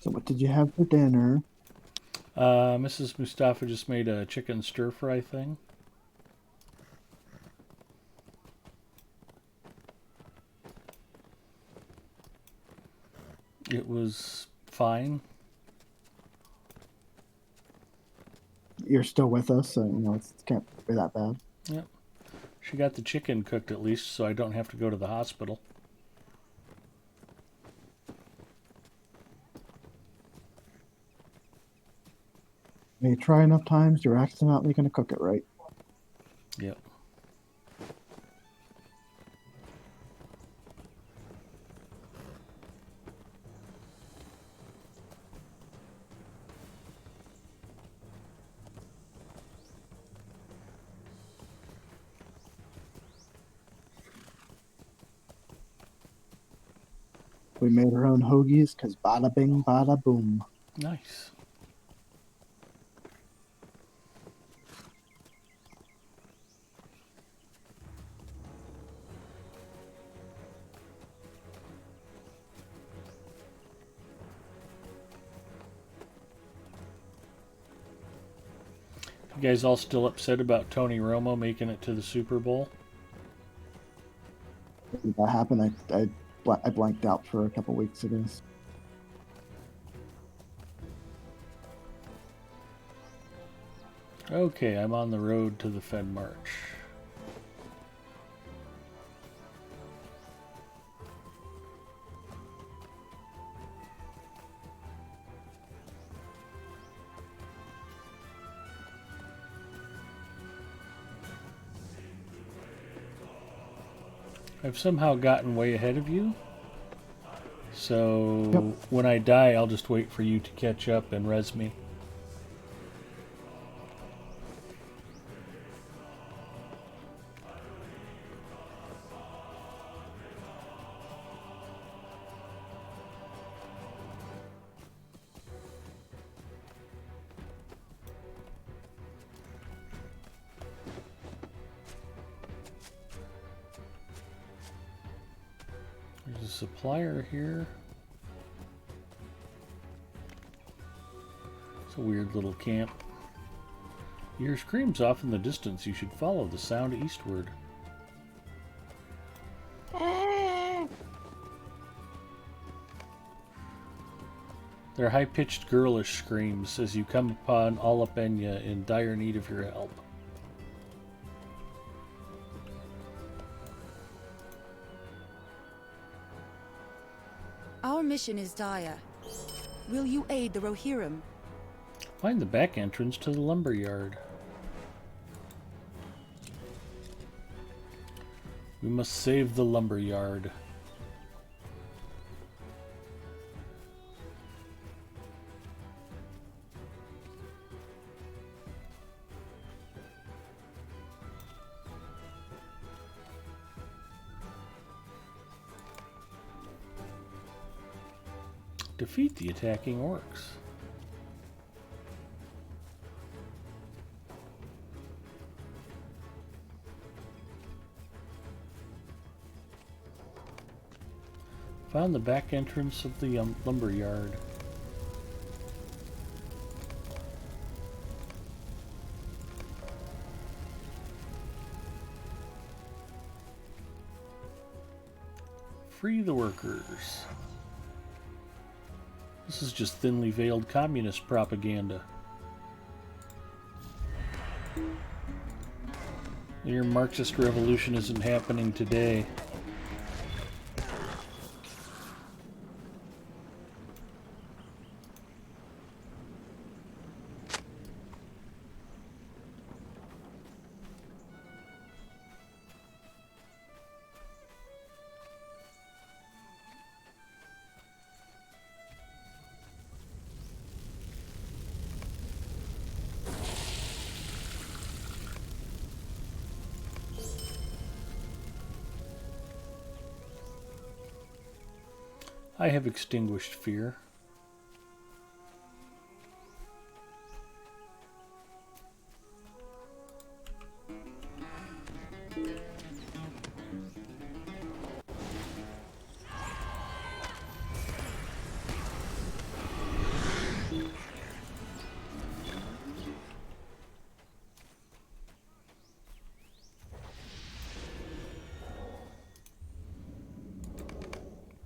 So, what did you have for dinner? Mrs. Mustafa just made a chicken stir fry thing. It was fine. You're still with us, so you know it can't be that bad. Yep. She got the chicken cooked at least, so I don't have to go to the hospital. You try enough times, you're accidentally going to cook it right. Yep. We made our own hoagies because bada bing, bada boom. Nice. You guys all still upset about Tony Romo making it to the Super Bowl? When that happened, I blanked out for a couple weeks ago. Okay, I'm on the road to the Fed March. I've somehow gotten way ahead of you. So Yep. when I die, I'll just wait for you to catch up and res me. There's a supplier here. It's a weird little camp. You hear screams off in the distance. You should follow the sound eastward. They're high-pitched girlish screams as you come upon Alapenya in dire need of your help. Our mission is dire. Will you aid the Rohirrim? Find the back entrance to the lumber yard. We must save the lumber yard. Defeat the attacking orcs. Found the back entrance of the lumber yard. Free the workers. This is just thinly veiled communist propaganda. Your Marxist revolution isn't happening today. I have extinguished fear.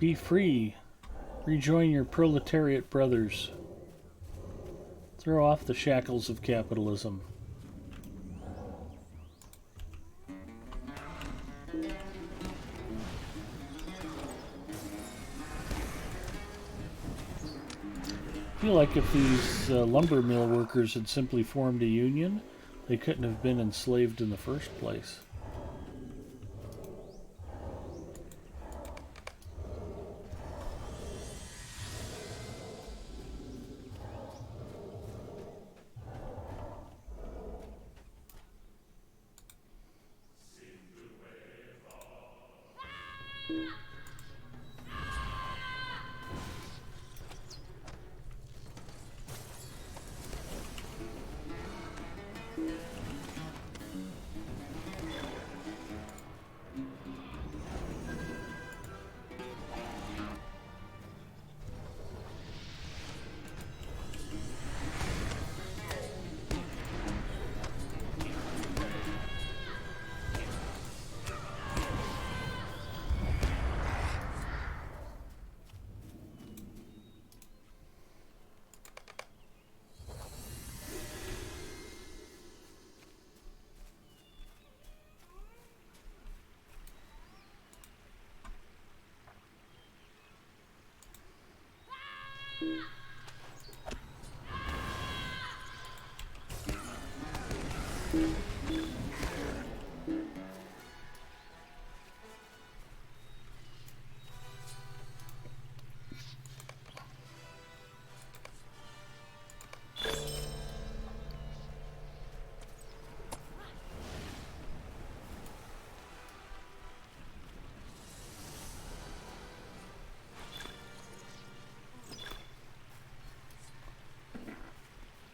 Be free. Rejoin your proletariat brothers. Throw off the shackles of capitalism. I feel like if these lumber mill workers had simply formed a union, they couldn't have been enslaved in the first place.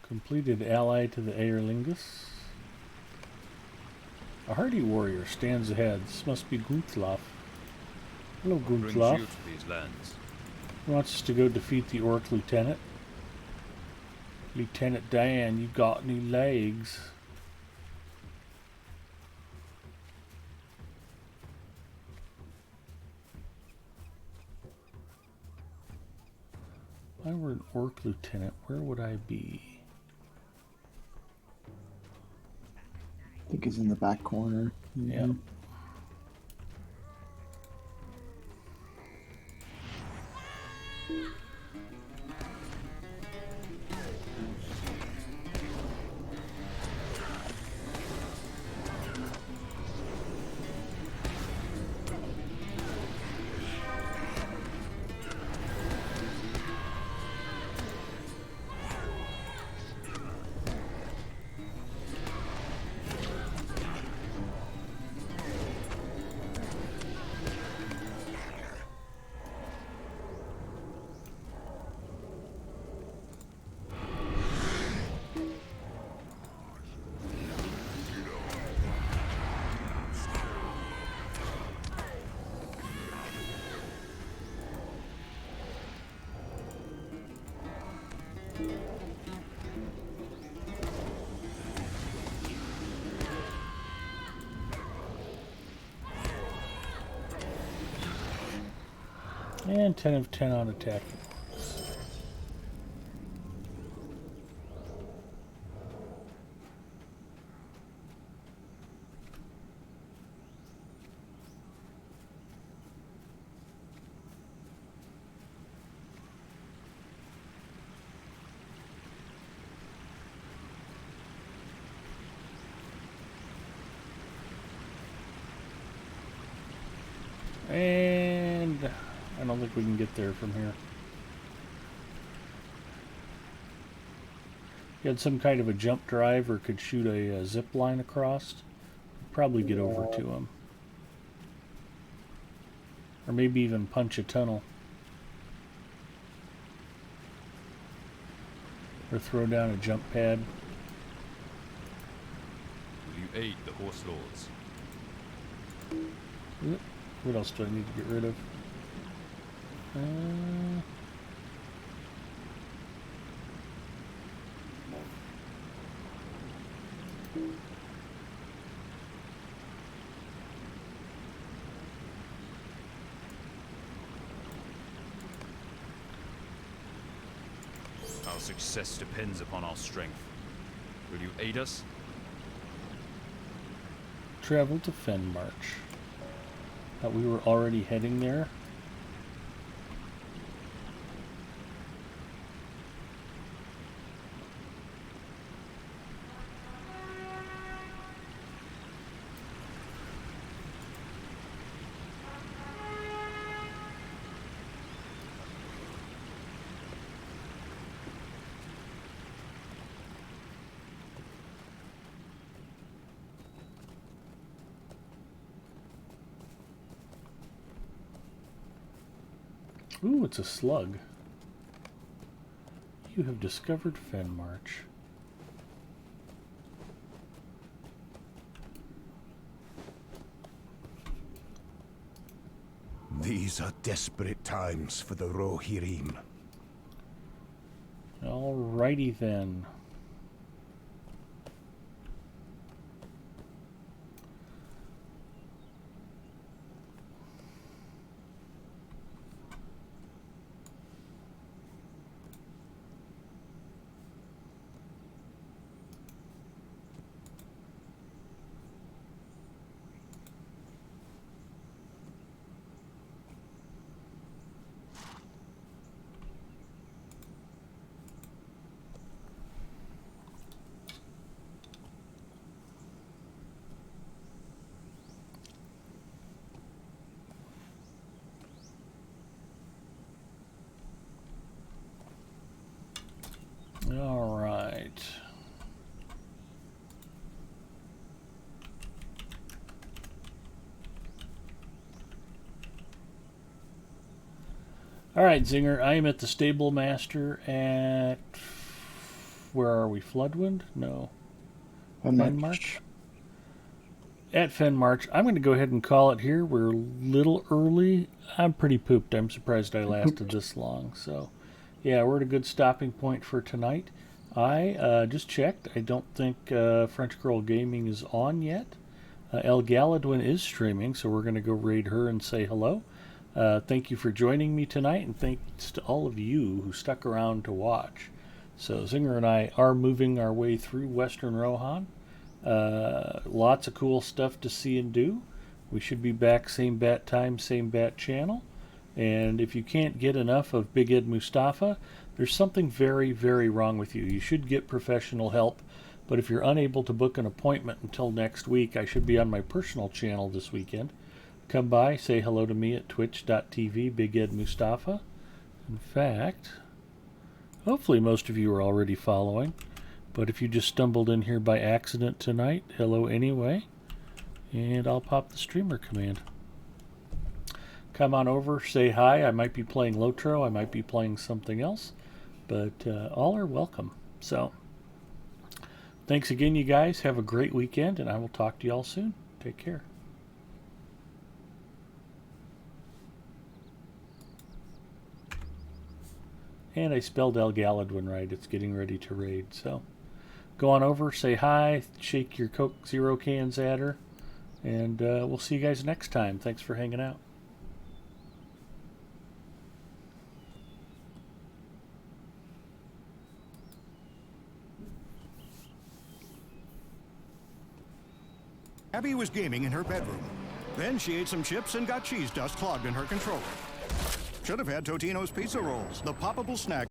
Completed ally to the Aerlingus. A hardy warrior stands ahead. This must be Gunthlaf. Hello, Gunthlaf. You to these lands? He wants us to go defeat the orc lieutenant. Lieutenant Dan, you got any legs? If I were an orc lieutenant, where would I be? I think he's in the back corner. Yeah. And 10 of 10 on attacking. And I don't think we can get there from here. He had some kind of a jump drive or could shoot a zip line across. Probably get over to him. Or maybe even punch a tunnel. Or throw down a jump pad. Will you aid the Horse Lords? What else do I need to get rid of? Our success depends upon our strength. Will you aid us? Travel to Fenmarch. Thought we were already heading there. Ooh, it's a slug. You have discovered Fenmarch. These are desperate times for the Rohirrim. Alrighty then. All right. All right, Zinger, I am at the Stable Master at... Where are we? Floodwind? No. Fenmarch? At Fenmarch. I'm going to go ahead and call it here. We're a little early. I'm pretty pooped. I'm surprised I lasted this long. So, yeah, we're at a good stopping point for tonight. I just checked. I don't think French Girl Gaming is on yet. El Galadwin is streaming, so we're going to go raid her and say hello. Thank you for joining me tonight, and thanks to all of you who stuck around to watch. So Zinger and I are moving our way through Western Rohan. Lots of cool stuff to see and do. We should be back same bat time, same bat channel. And if you can't get enough of Big Ed Mustafa, there's something very, very wrong with you. You should get professional help. But if you're unable to book an appointment until next week, I should be on my personal channel this weekend. Come by, say hello to me at twitch.tv, Big Ed Mustafa. In fact, hopefully most of you are already following. But if you just stumbled in here by accident tonight, hello anyway. And I'll pop the streamer command. Come on over, say hi. I might be playing Lotro, I might be playing something else, but all are welcome. So, thanks again, you guys. Have a great weekend, and I will talk to you all soon. Take care. And I spelled El Galadwin right. It's getting ready to raid. So go on over, say hi, shake your Coke Zero cans at her, and we'll see you guys next time. Thanks for hanging out. Abby was gaming in her bedroom. Then she ate some chips and got cheese dust clogged in her controller. Should have had Totino's pizza rolls, the poppable snack.